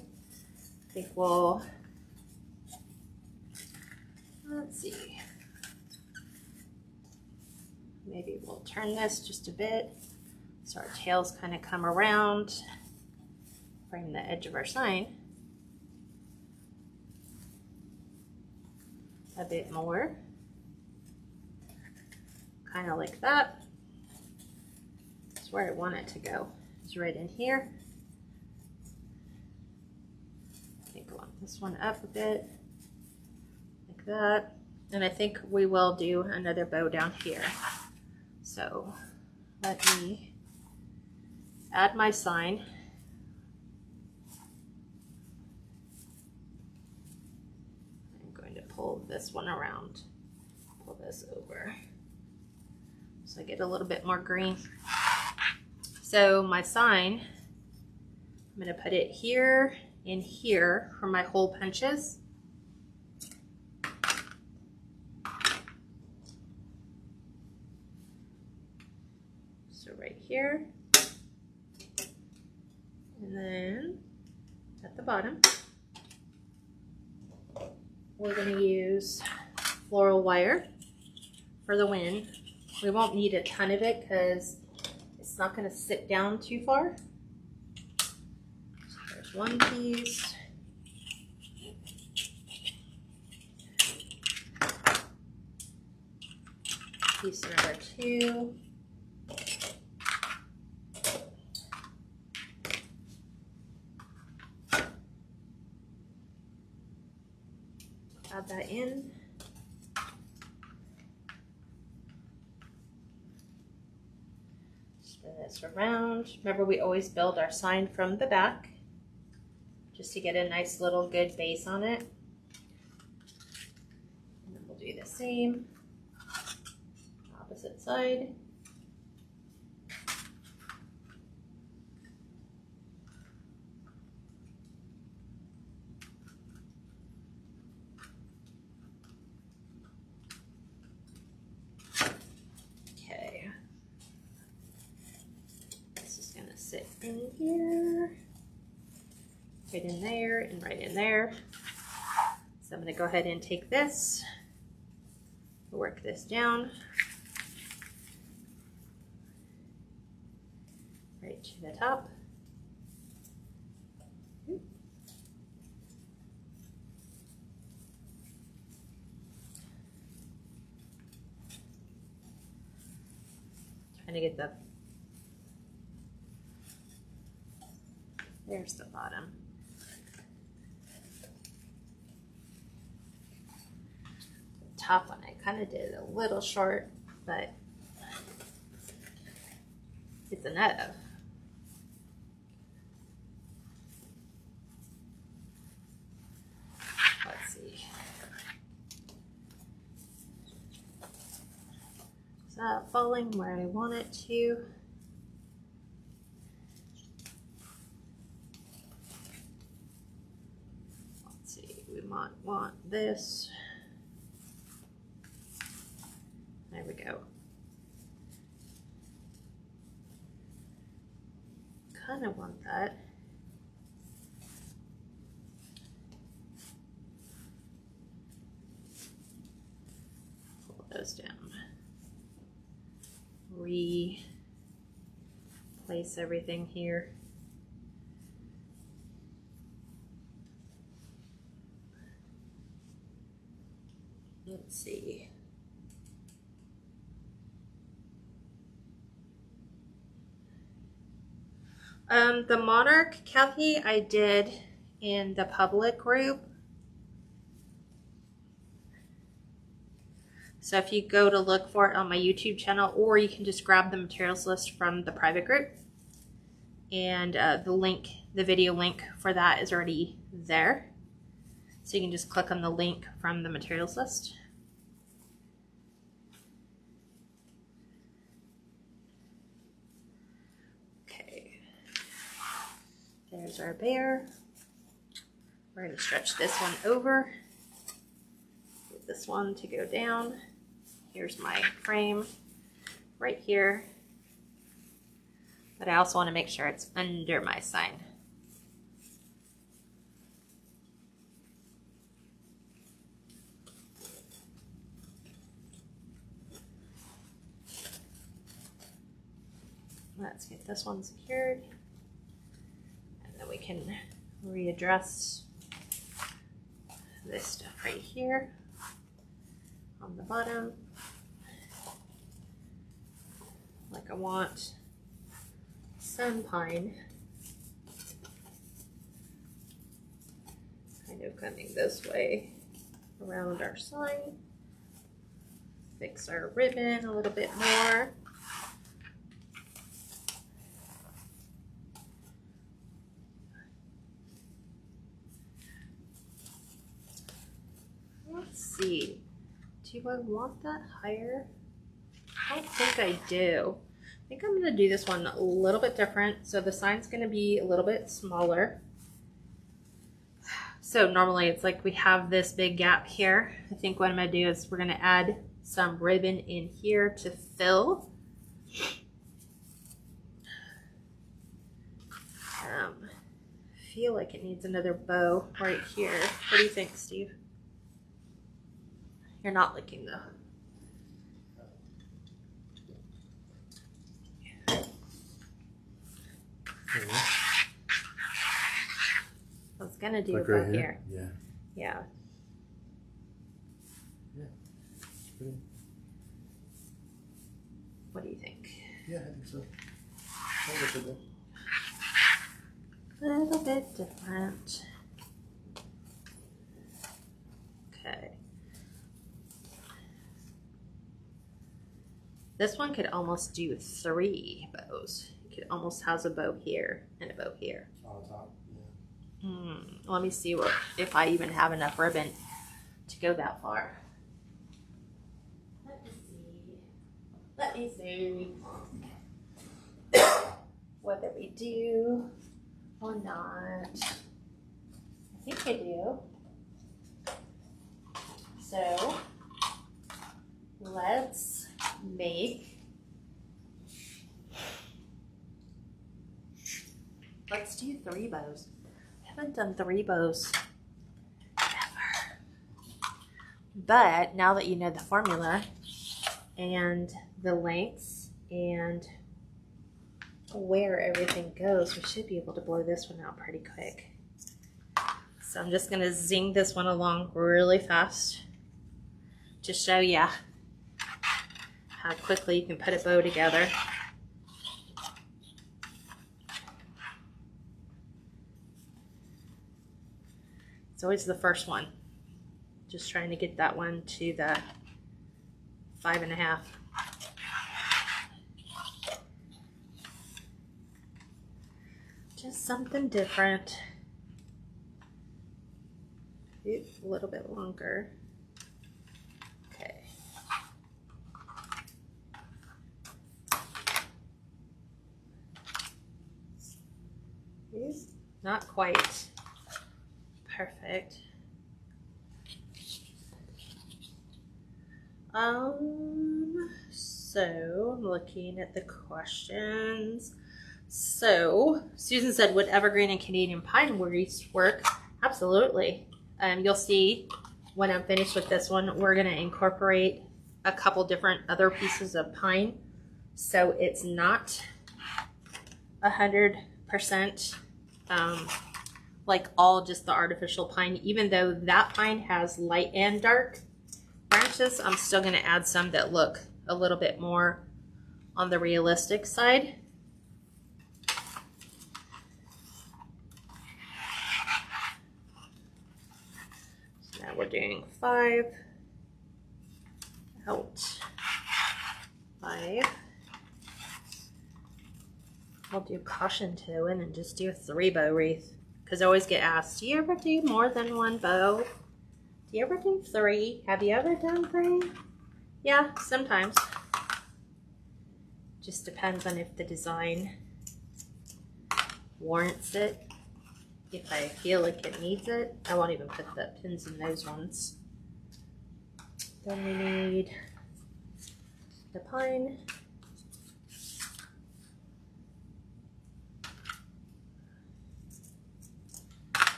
I think we'll, let's see, maybe we'll turn this just a bit so our tails kind of come around, frame the edge of our sign a bit more, kind of like that. That's where I want it to go. It's right in here. I think I want this one up a bit, like that. And I think we will do another bow down here. So let me add my sign. I'm going to pull this one around, pull this over, so I get a little bit more green. So my sign, I'm going to put it here and here for my hole punches. So right here. And then at the bottom, we're going to use floral wire for the wind. We won't need a ton of it because it's not going to sit down too far. So there's one piece. Piece number 2. Add that in. Spin this around. Remember, we always build our sign from the back just to get a nice little good base on it. And then we'll do the same. Opposite side. in here, right in there, and right in there. So I'm going to go ahead and take this, work this down right to the top. Trying to get there's the bottom. The top one I kind of did a little short, but it's enough. Let's see. Is that falling where I want it to? Let's see, we might want this. There we go. Kind of want that. Pull those down. Replace everything here. Let's see. The monarch, Kathy, I did in the public group. So if you go to look for it on my YouTube channel, or you can just grab the materials list from the private group. And the video link for that is already there. So you can just click on the link from the materials list. Okay, there's our bear. We're going to stretch this one over. Get this one to go down. Here's my frame right here. But I also want to make sure it's under my sign. Let's get this one secured. And then we can readdress this stuff right here on the bottom. Like I want sun pine kind of coming this way around our sign. Fix our ribbon a little bit more. Let's see. Do I want that higher? I don't think I do. I think I'm going to do this one a little bit different. So the sign's going to be a little bit smaller. So normally it's like we have this big gap here. I think what I'm going to do is we're going to add some ribbon in here to fill. I feel like it needs another bow right here. What do you think, Steve? You're not looking though. I was gonna do like it right right here. Yeah. Yeah. Yeah. Pretty. What do you think? Yeah, I think so. A little bit different. Okay. This one could almost do 3 bows. It could almost has a bow here and a bow here. On top, yeah. Let me see if I even have enough ribbon to go that far. Let me see whether we do or not. I think I do. So let's make Let's do 3 bows. I haven't done 3 bows ever. But now that you know the formula and the lengths and where everything goes, we should be able to blow this one out pretty quick. So I'm just gonna zing this one along really fast to show ya how quickly you can put a bow together. It's always the first one. Just trying to get that one to the 5.5. Just something different. Oop, a little bit longer. Okay. Oop, not quite perfect. So I'm looking at the questions. So Susan said, would evergreen and Canadian pine wreaths work? Absolutely. You'll see when I'm finished with this one, we're going to incorporate a couple different other pieces of pine. So it's not 100% like all just the artificial pine. Even though that pine has light and dark branches, I'm still going to add some that look a little bit more on the realistic side. So now we're doing 5 out, 5. I'll do caution toe in and just do a 3 bow wreath, because I always get asked, do you ever do more than 1 bow? Do you ever do 3? Have you ever done 3? Yeah, sometimes. Just depends on if the design warrants it. If I feel like it needs it, I won't even put the pins in those ones. Then we need the pine.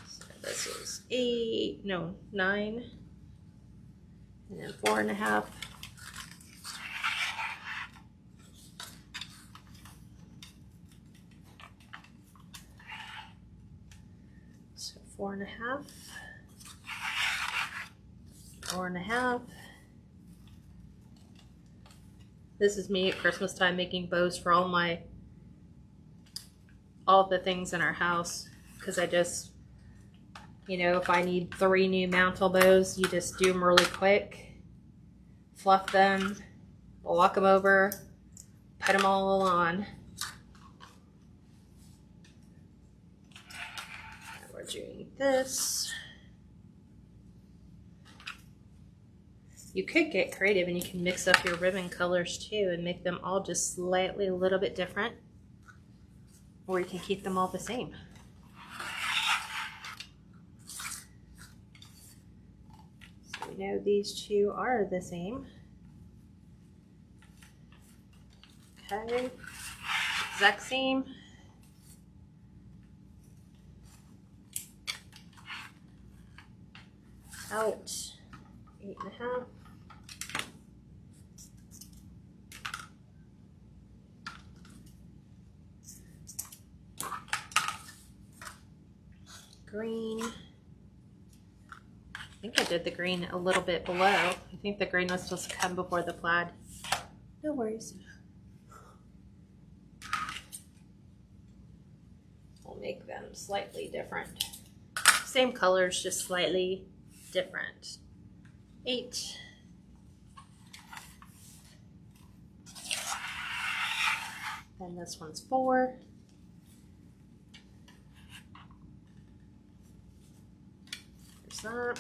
So this is 9, and then 4.5. So 4.5, 4.5. This is me at Christmas time making bows for all the things in our house, because I just, you know, if I need 3 new mantle bows, you just do them really quick, fluff them, walk them over, put them all on. And we're doing this. You could get creative and you can mix up your ribbon colors too and make them all just slightly a little bit different, or you can keep them all the same. So we know these 2 are the same. Okay, exact same. Out 8.5. Green. I think I did the green a little bit below. I think the green was supposed to come before the plaid. No worries. We'll make them slightly different. Same colors, just slightly different. 8. Then this one's 4. There's that.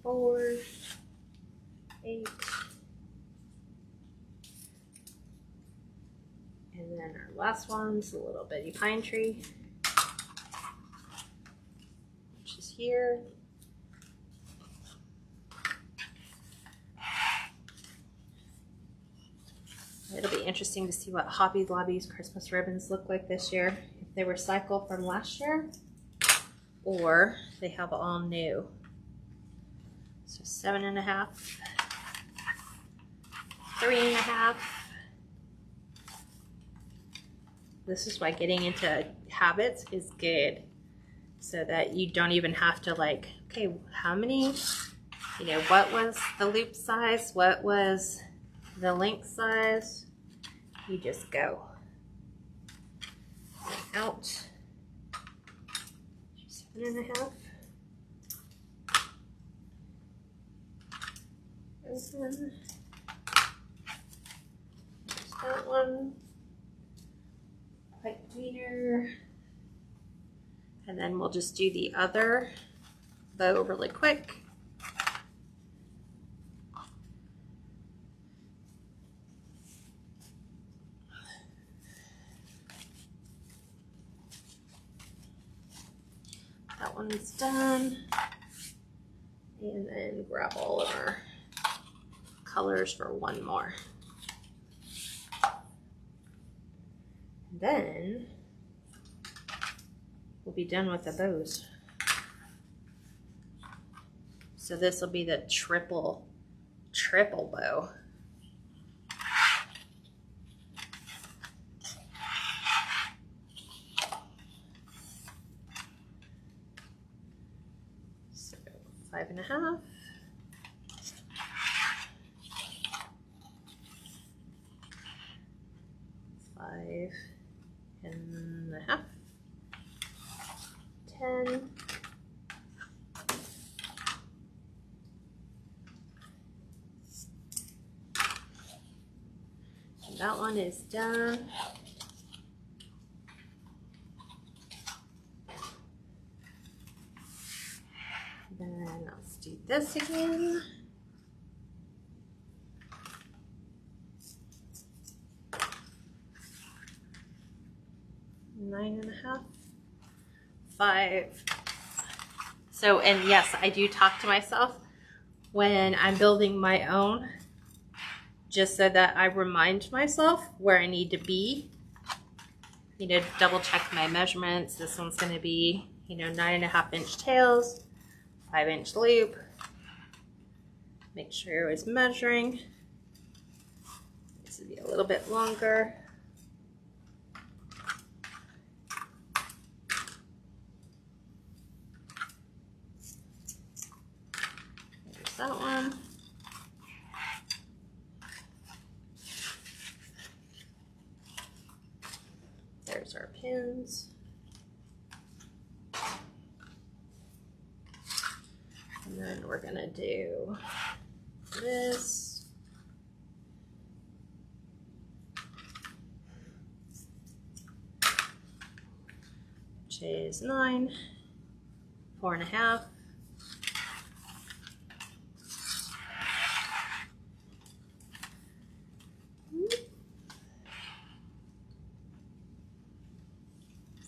Four, 8. And then our last one's a little bitty pine tree, which is here. It'll be interesting to see what Hobby Lobby's Christmas ribbons look like this year. If they recycle from last year or they have all new. So 7.5, 3.5. This is why getting into habits is good, so that you don't even have to like, okay, how many, you know, what was the loop size? What was the length size? You just go out. 7.5. And then there's that one. Right here. And then we'll just do the other bow really quick. That one's done. And then grab all of our colors for one more. And then we'll be done with the bows. So this will be the triple bow. So 5.5. 5.5. 10. And that one is done. Then let's do this again. Nine and a half. 5. So, and yes, I do talk to myself when I'm building my own, just so that I remind myself where I need to be. You know, double check my measurements. This one's going to be, you know, 9.5-inch tails, 5-inch loop. Make sure it was measuring. This would be a little bit longer. There's that one. There's our pins. And then we're gonna do this. Which is 9, 4.5.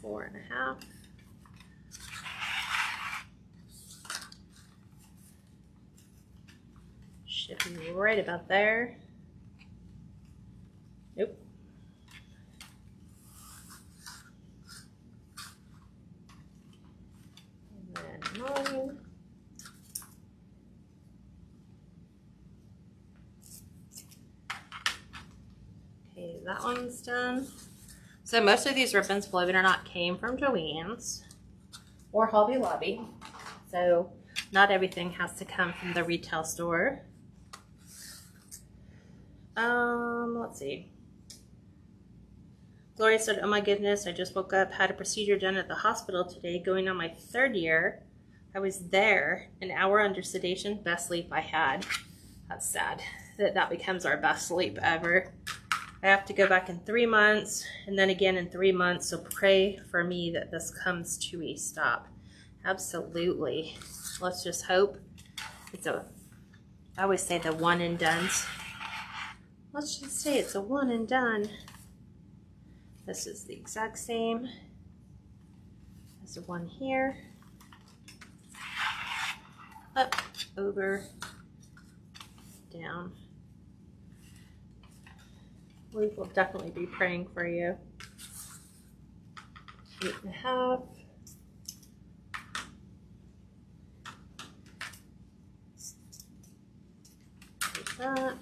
Four and a half. Should be right about there. Nope. And then 9. Okay, that one's done. So most of these ribbons, believe it or not, came from Joann's or Hobby Lobby. So not everything has to come from the retail store. Let's see. Gloria said, oh my goodness, I just woke up, had a procedure done at the hospital today, going on my 3rd year. I was there, an hour under sedation, best sleep I had. That's sad that that becomes our best sleep ever. I have to go back in 3 months and then again in 3 months. So pray for me that this comes to a stop. Absolutely. Let's just hope it's I always say the one and dones. Let's just say it's a one and done. This is the exact same as the one here. Up, over, down. We will definitely be praying for you. 8.5. There's that.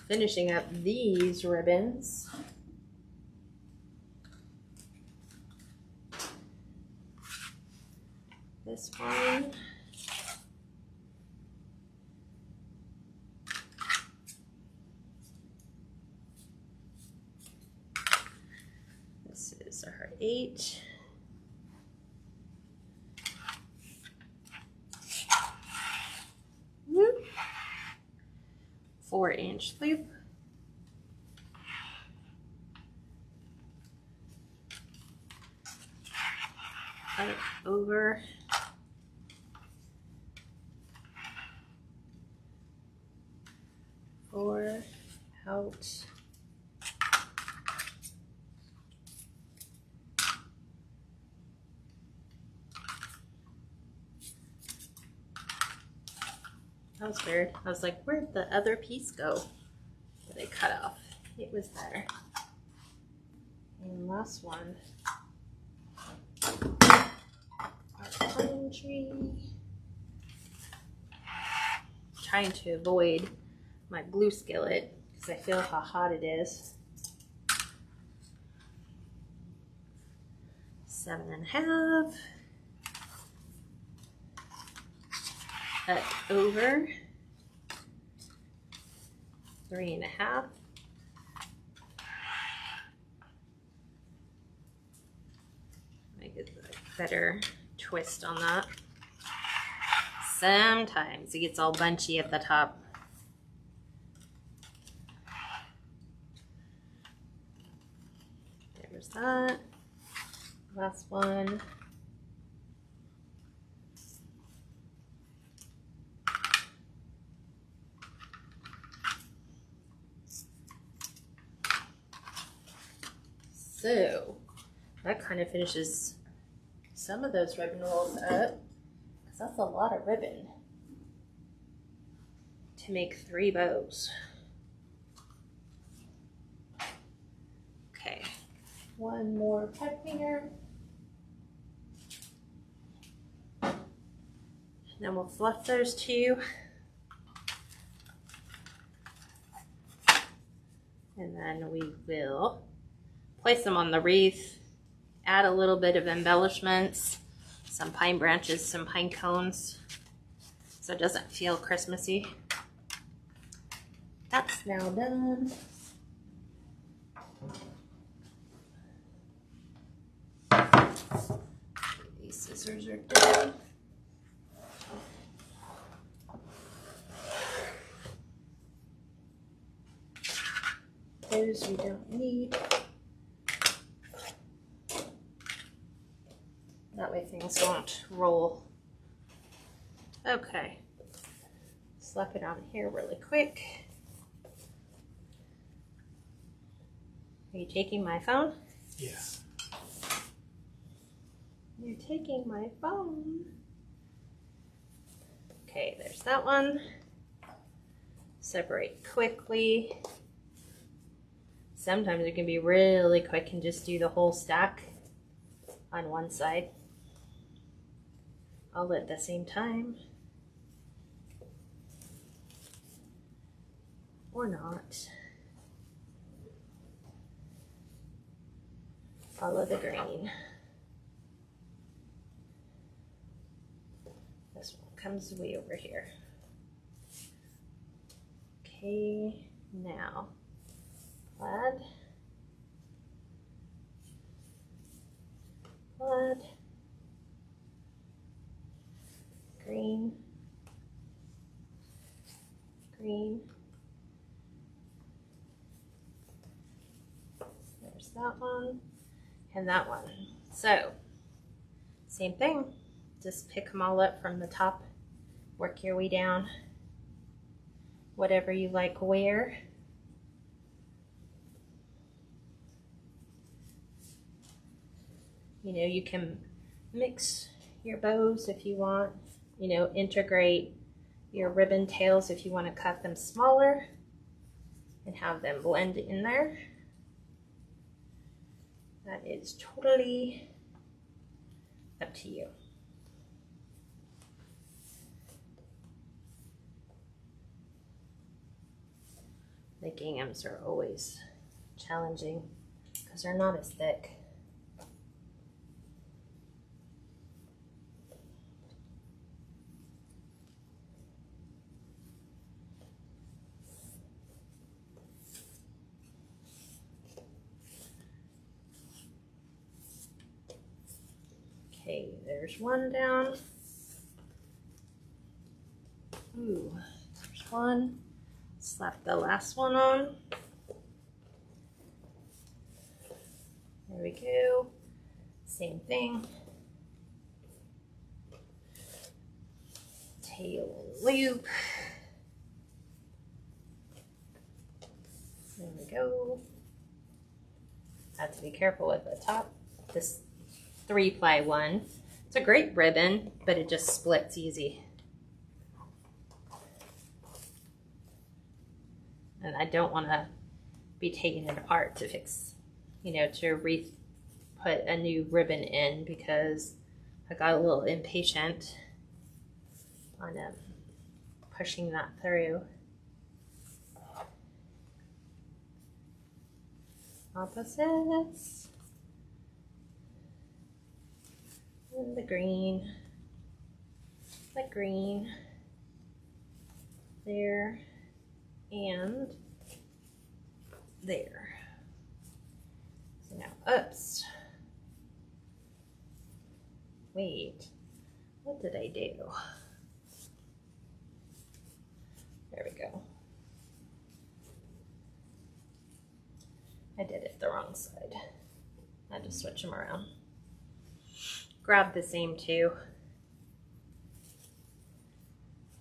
Finishing up these ribbons. This one. This is our 8. Whoop. 4-inch loop. Up, over. Four, out. That was weird. I was like, where'd the other piece go that I cut off? It was there. And last one. Our pine tree. Trying to avoid my glue skillet because I feel how hot it is. 7.5. Cut over. 3.5. Make it a better twist on that. Sometimes it gets all bunchy at the top. There's that. Last one. So that kind of finishes some of those ribbon rolls up, because that's a lot of ribbon to make 3 bows. Okay, one more pipe cleaner. Then we'll fluff those 2. And then we will place them on the wreath, add a little bit of embellishments, some pine branches, some pine cones, so it doesn't feel Christmassy. That's now done. These scissors are done. Those we don't need. That way things won't roll. Okay, slap it on here really quick. Are you taking my phone? Yes. You're taking my phone. Okay, there's that one. Separate quickly. Sometimes it can be really quick and just do the whole stack on one side all at the same time. Or not. Follow the green. This one comes way over here. Okay, now plaid, plaid, green, green. There's that one and that one. So same thing, just pick them all up from the top, work your way down, whatever you like where. You know, you can mix your bows if you want, you know, integrate your ribbon tails if you want to cut them smaller. and have them blend in there. That is totally up to you. The ginghams are always challenging because they're not as thick. Okay, there's one down. Ooh, there's one. Slap the last one on. There we go. Same thing. Tail loop. There we go. Have to be careful with the top. This 3-ply one. It's a great ribbon, but it just splits easy. And I don't want to be taking it apart to fix, you know, to put a new ribbon in because I got a little impatient on pushing that through. Opposites. And the green. There. And there. So now, oops. Wait, what did I do? There we go. I did it the wrong side. I had to switch them around. Grab the same two.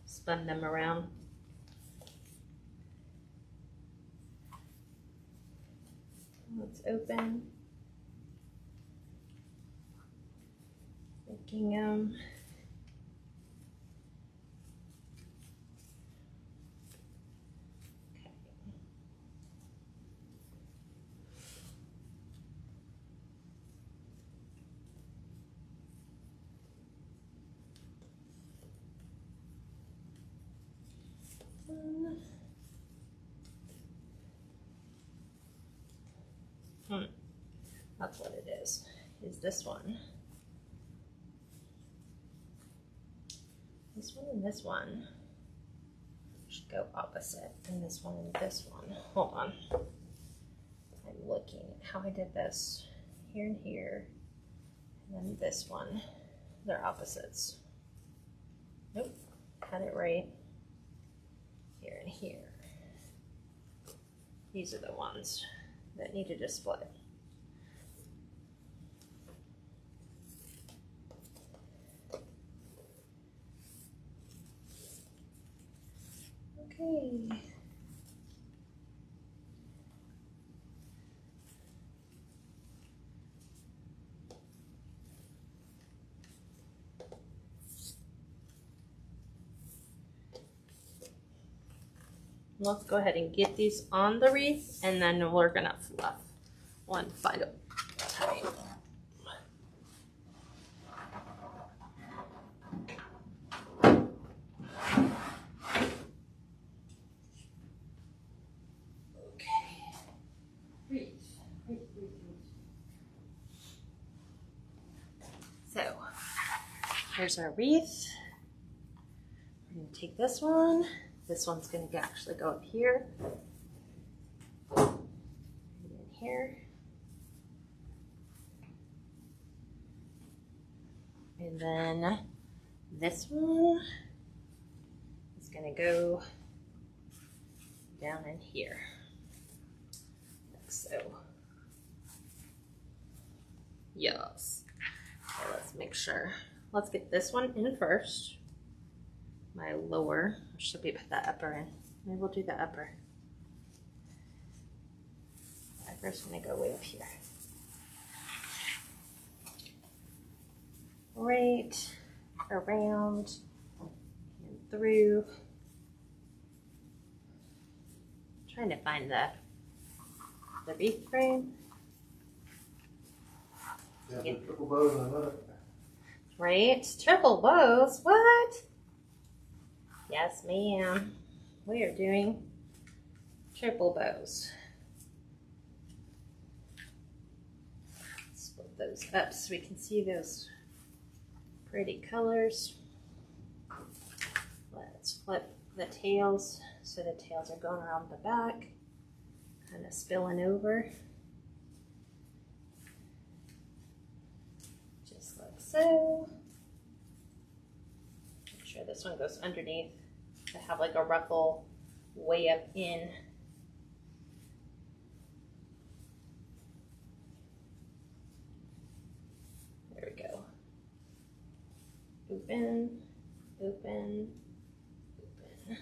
Spun them around. Let's open the gingham. Okay. That's what it is this one. This one and this one should go opposite, and this one and this one. Hold on. I'm looking at how I did this. Here and here, and then this one. They're opposites. Nope, got it right. Here and here. These are the ones that needed to split. Okay. Let's go ahead and get these on the wreath, and then we're gonna fluff one final time. So here's our wreath. We're gonna take this one. This one's gonna actually go up here. And in here. And then this one is gonna go down in here. Like so. Yes. Okay, let's make sure. Let's get this one in first. My lower, or should we put that upper in? Maybe we'll do the upper. I'm first gonna go way up here. Right around and through. Trying to find the wreath frame. Yeah, the triple bows, I love it. Right? Triple bows? What? Yes, ma'am. We are doing triple bows. Split those up so we can see those pretty colors. Let's flip the tails so the tails are going around the back, kind of spilling over. Just like so. Make sure this one goes underneath to have like a ruffle way up in. There we go. Open, open, open.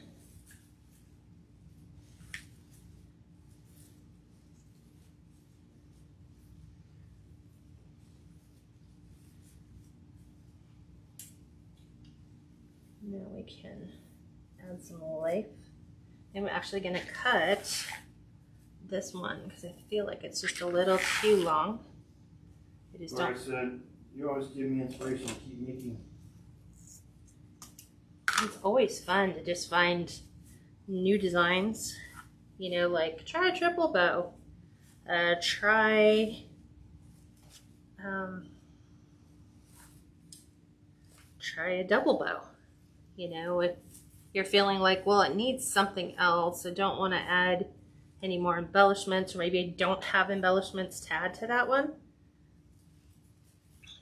Now we can add some life. I'm actually going to cut this one because I feel like it's just a little too long. I just Like don't. I said, you always give me inspiration to keep making. It's always fun to just find new designs. You know, like try a triple bow. Try a double bow. You know, if you're feeling like, well, it needs something else, I don't want to add any more embellishments, or maybe I don't have embellishments to add to that one.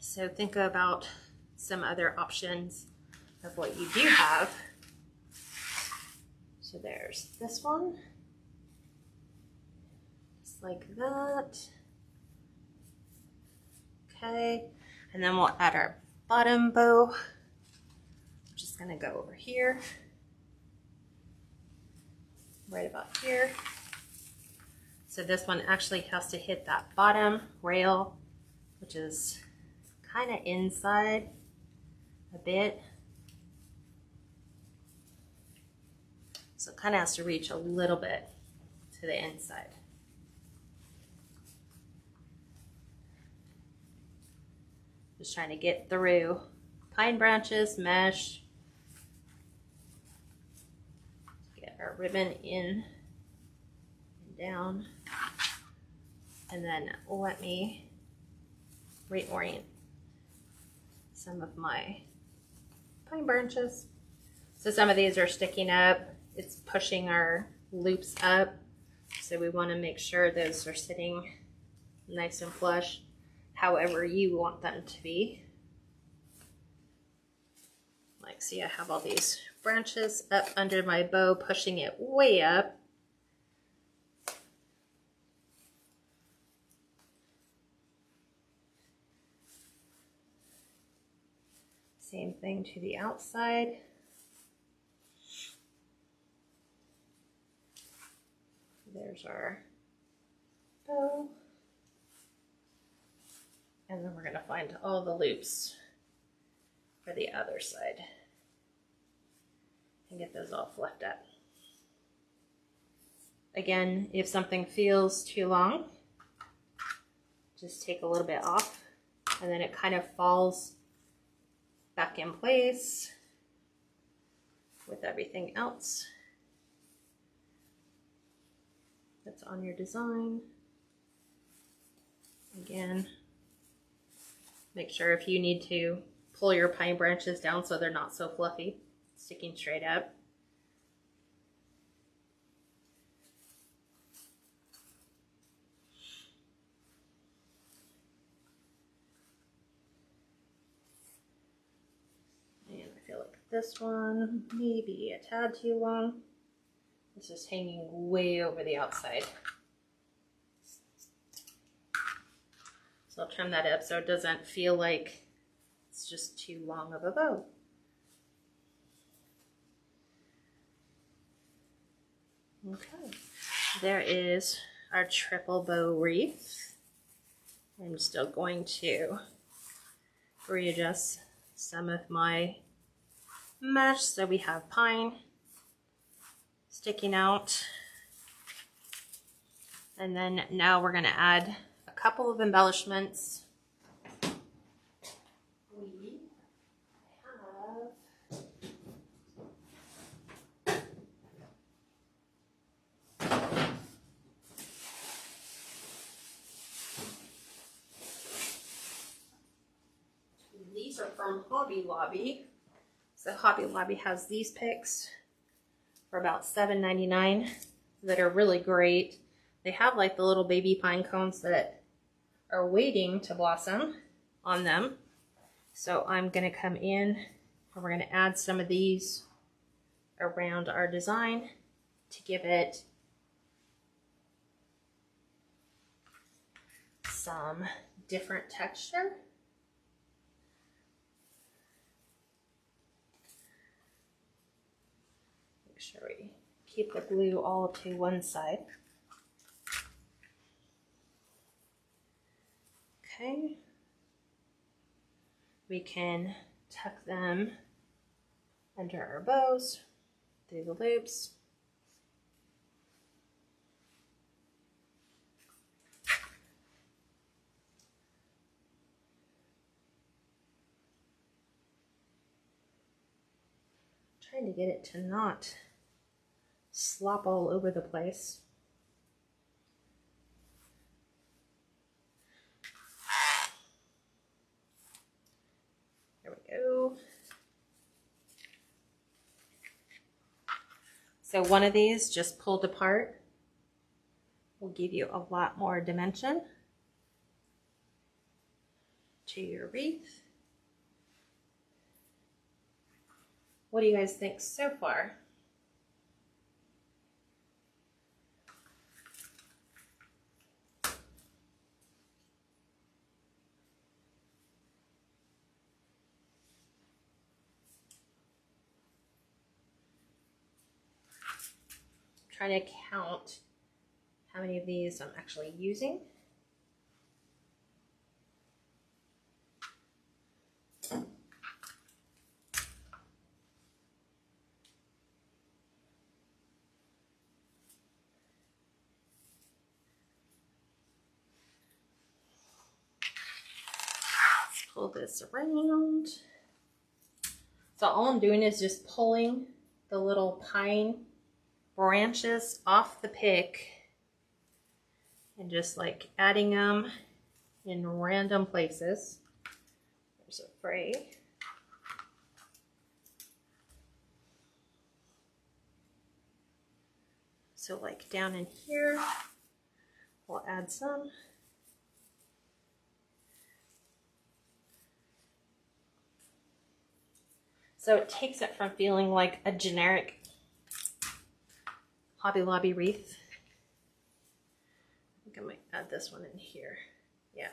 So think about some other options of what you do have. So there's this one, just like that. Okay, and then we'll add our bottom bow. I'm just gonna go over here, right about here. So this one actually has to hit that bottom rail, which is kind of inside a bit. So it kind of has to reach a little bit to the inside. Just trying to get through pine branches, mesh. Get our ribbon in and down. And then let me reorient some of my pine branches. So some of these are sticking up. It's pushing our loops up. So we want to make sure those are sitting nice and flush, however you want them to be. Like, see, I have all these branches up under my bow, pushing it way up. Same thing to the outside. There's our bow. And then we're going to find all the loops for the other side and get those all fluffed up. Again, if something feels too long, just take a little bit off, and then it kind of falls back in place with everything else that's on your design. Again, make sure if you need to pull your pine branches down so they're not so fluffy, sticking straight up. And I feel like this one may be a tad too long. This is hanging way over the outside. So I'll trim that up so it doesn't feel like it's just too long of a bow. Okay, there is our triple bow wreath. I'm still going to readjust some of my mesh so we have pine sticking out. And then now we're going to add a couple of embellishments. We have these are from Hobby Lobby. So Hobby Lobby has these picks for about $7.99 that are really great. They have like the little baby pine cones that are waiting to blossom on them. So I'm going to come in and we're going to add some of these around our design to give it some different texture. Make sure we keep the glue all to one side. Okay. We can tuck them under our bows, through the loops. Trying to get it to not slop all over the place. There we go. So one of these just pulled apart will give you a lot more dimension to your wreath. What do you guys think so far? Trying to count how many of these I'm actually using. Let's pull this around. So all I'm doing is just pulling the little pine branches off the pick and just like adding them in random places. There's a fray. So like down in here, we'll add some. So it takes it from feeling like a generic Hobby Lobby wreath. I think I might add this one in here. Yeah.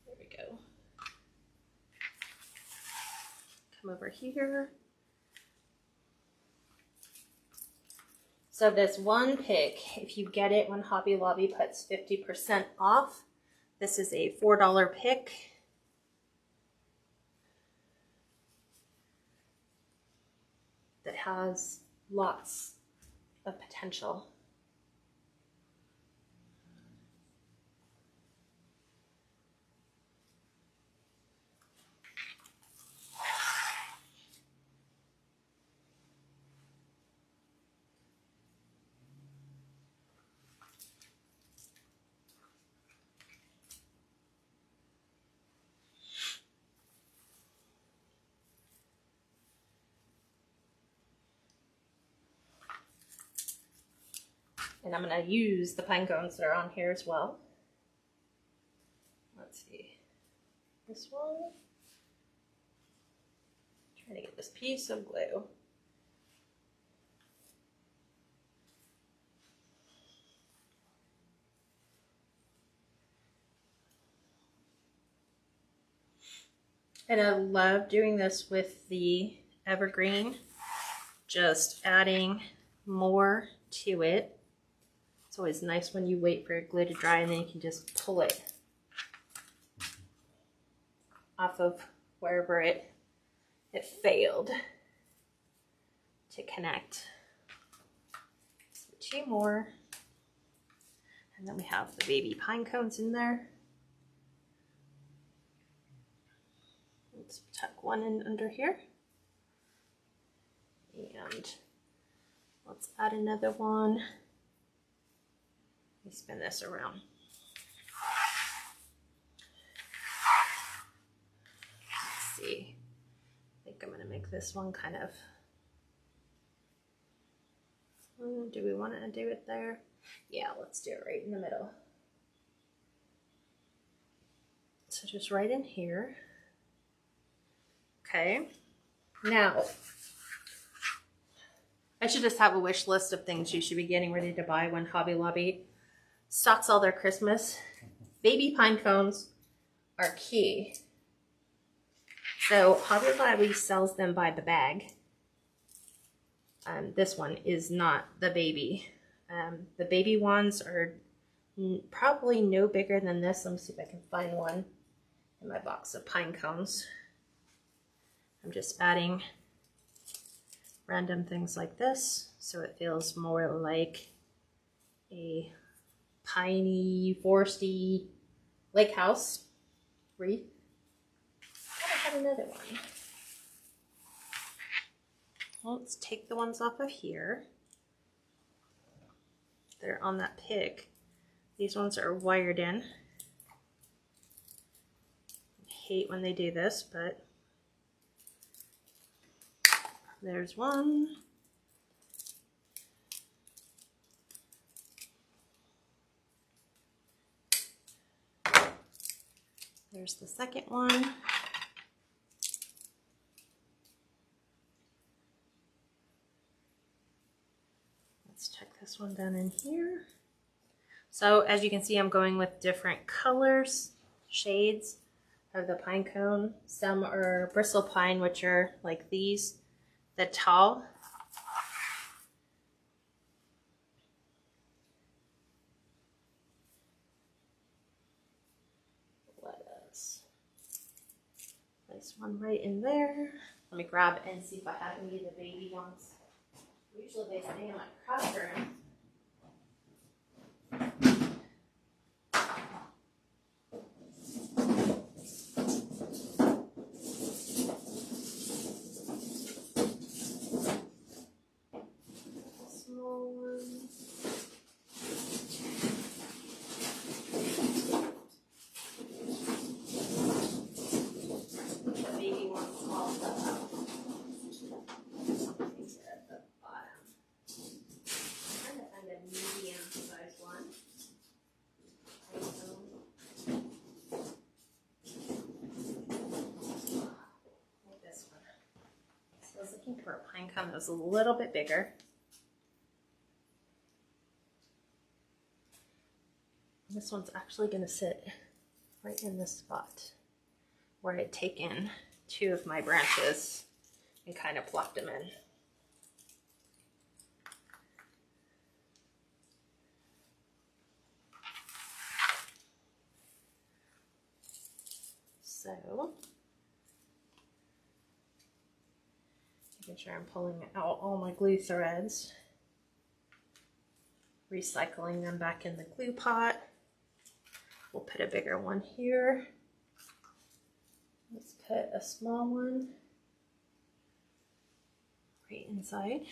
There we go. Come over here. So this one pick, if you get it when Hobby Lobby puts 50% off, this is a $4 pick. That has lots of potential. And I'm going to use the pine cones that are on here as well. Let's see. This one. Trying to get this piece of glue. And I love doing this with the evergreen. Just adding more to it. It's always nice when you wait for your glue to dry and then you can just pull it off of wherever it failed. to connect. So 2 more. And then we have the baby pine cones in there. Let's tuck one in under here. And let's add another one. Let me spin this around. Let's see. I think I'm going to make this one kind of... do we want to do it there? Yeah, let's do it right in the middle. So just right in here. Okay. Now, I should just have a wish list of things you should be getting ready to buy when Hobby Lobby stocks all their Christmas. Baby pine cones are key. So Hobby Lobby sells them by the bag. This one is not the baby. The baby ones are probably no bigger than this. Let me see if I can find one in my box of pine cones. I'm just adding random things like this so it feels more like a piney, foresty lake house wreath. I had another one. Let's take the ones off of here. They're on that pick. These ones are wired in. I hate when they do this, but there's one. There's the second one. Tuck this one down in here. So as you can see, I'm going with different colors, shades of the pine cone. Some are bristle pine, which are like these, the tall. Let us place one right in there. Let me grab and see if I have any of the baby ones. Usually they stay in my craft room. Small one. The baby one's all set up. Medium size one. Like this one. So I was looking for a pine cone that was a little bit bigger. This one's actually going to sit right in this spot where I'd taken 2 of my branches and kind of plopped them in. So, making sure I'm pulling out all my glue threads, recycling them back in the glue pot. We'll put a bigger one here. Let's put a small one right inside.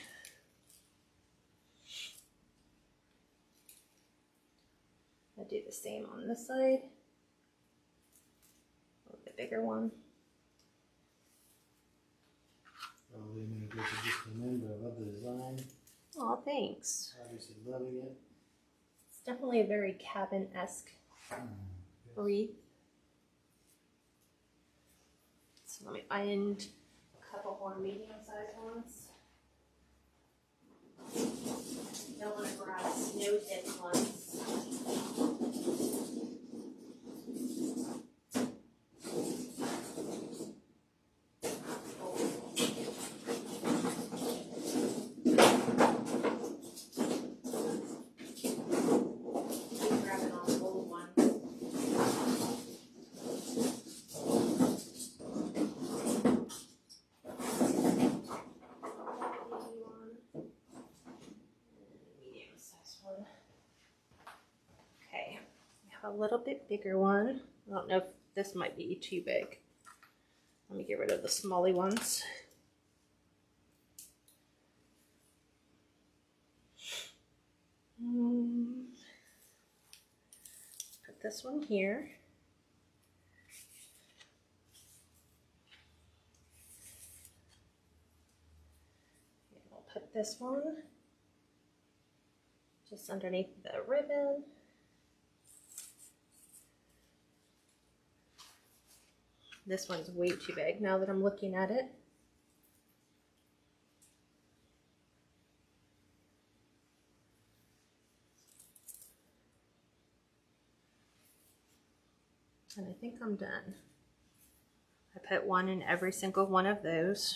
I'll do the same on this side. Bigger one. Probably may get to just remember. I love the design. Oh, thanks. Obviously loving it. It's definitely a very cabin-esque wreath. So let me find a couple more medium-sized ones. Don't want to grab snow-tipped ones. one. Okay, we have a little bit bigger one. I don't know if this might be too big. Let me get rid of the smally ones. Put this one here. And we'll put this one just underneath the ribbon. This one's way too big now that I'm looking at it. And I think I'm done. I put one in every single one of those.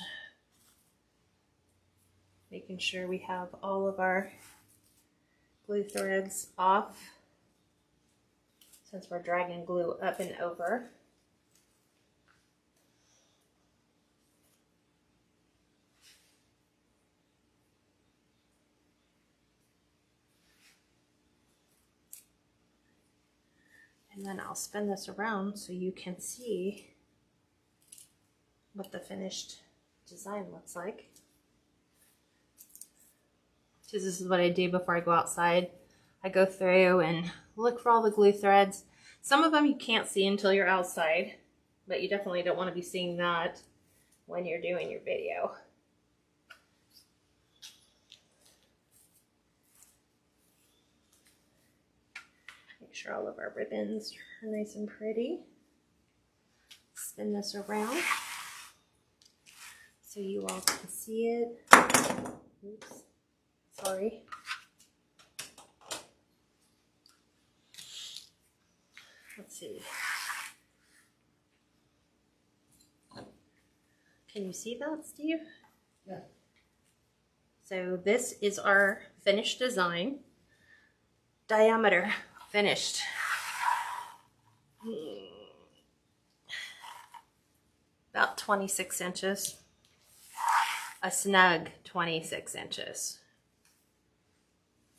Making sure we have all of our glue threads off since we're dragging glue up and over. And then I'll spin this around so you can see what the finished design looks like. So this is what I do before I go outside. I go through and look for all the glue threads. Some of them you can't see until you're outside, but you definitely don't want to be seeing that when you're doing your video. Make sure all of our ribbons are nice and pretty. Spin this around so you all can see it. Oops, sorry. Let's see. Can you see that, Steve? Yeah. So this is our finished design. Diameter finished. About 26 inches. A snug 26 inches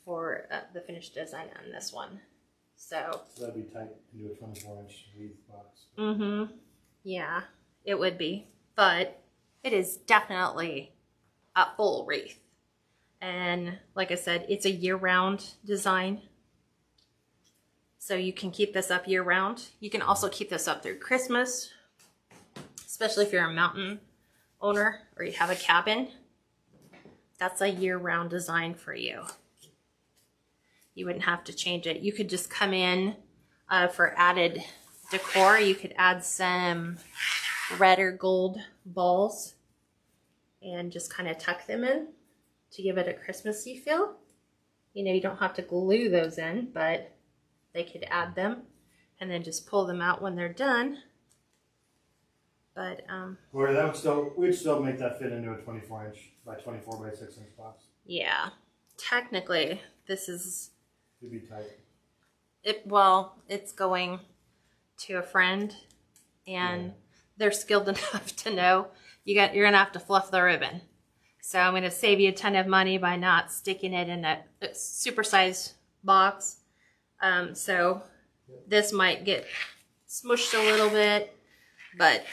for the finished design on this one. So that'd be tight into a 24-inch wreath box. Mm-hmm. Yeah, it would be. But it is definitely a full wreath. And like I said, it's a year-round design. So you can keep this up year-round. You can also keep this up through Christmas, especially if you're a mountain owner or you have a cabin. That's a year-round design for you. You wouldn't have to change it. You could just come in for added decor. You could add some red or gold balls and just kind of tuck them in to give it a Christmassy feel. You know, you don't have to glue those in, but they could add them and then just pull them out when they're done. But Or that would still, we'd still make that fit into a 24-inch by 24 by 6-inch box. yeah, technically this is It'd be tight. well, it's going to a friend and they're skilled enough to know you're gonna have to fluff the ribbon. So I'm gonna save you a ton of money by not sticking it in a supersized box. So this might get smushed a little bit, but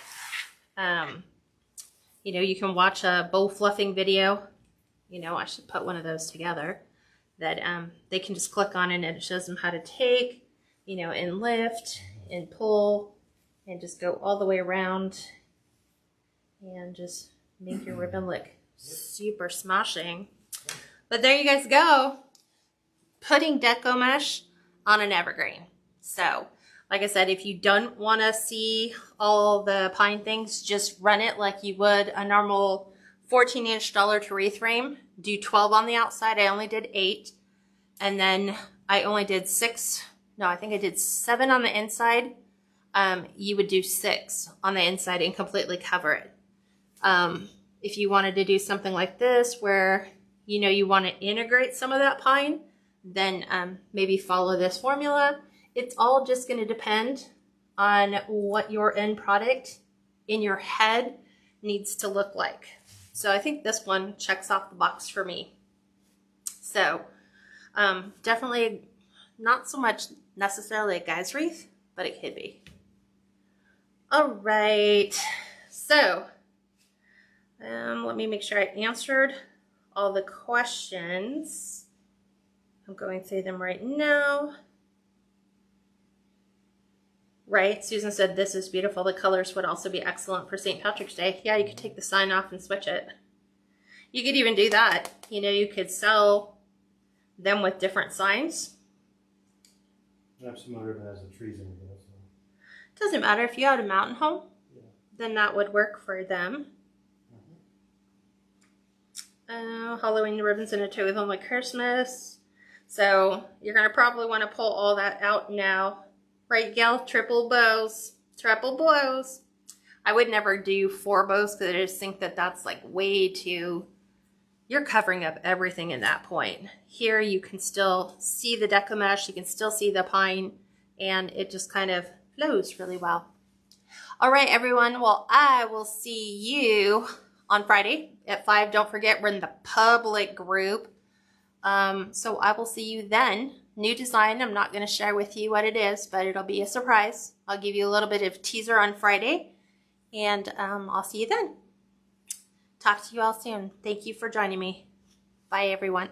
you know, you can watch a bow fluffing video. You know, I should put one of those together that they can just click on it and it shows them how to take, you know, and lift and pull and just go all the way around and just make your ribbon look super smashing. But there you guys go. Putting deco mesh on an evergreen. So, like I said, if you don't want to see all the pine things, just run it like you would a normal 14-inch dollar to wreath frame. Do 12 on the outside. I only did 8. And then I only did 6. No, I think I did 7 on the inside. You would do 6 on the inside and completely cover it. If you wanted to do something like this where, you know, you want to integrate some of that pine, then maybe follow this formula. It's all just going to depend on what your end product in your head needs to look like. So I think this one checks off the box for me. So Definitely not so much necessarily a guy's wreath, but it could be. All right, so let me make sure I answered all the questions. I'm going through them right now. Right, Susan said this is beautiful. The colors would also be excellent for St. Patrick's Day. Yeah, you could take the sign off and switch it. You could even do that. You know, you could sell them with different signs. I have some ribbon has the trees in it. So. Doesn't matter if you had a mountain home, Yeah. then that would work for them. Halloween ribbons in a toy with like Christmas. So you're gonna probably want to pull all that out now. Right, Gail? Triple bows. Triple bows. I would never do 4 bows because I just think that that's like way too... You're covering up everything at that point. Here you can still see the deco mesh. You can still see the pine. And it just kind of flows really well. All right, everyone. Well, I will see you on Friday at 5. Don't forget, we're in the public group. So I will see you then. New design. I'm not going to share with you what it is, but it'll be a surprise. I'll give you a little bit of teaser on Friday, and I'll see you then. Talk to you all soon. Thank you for joining me. Bye, everyone.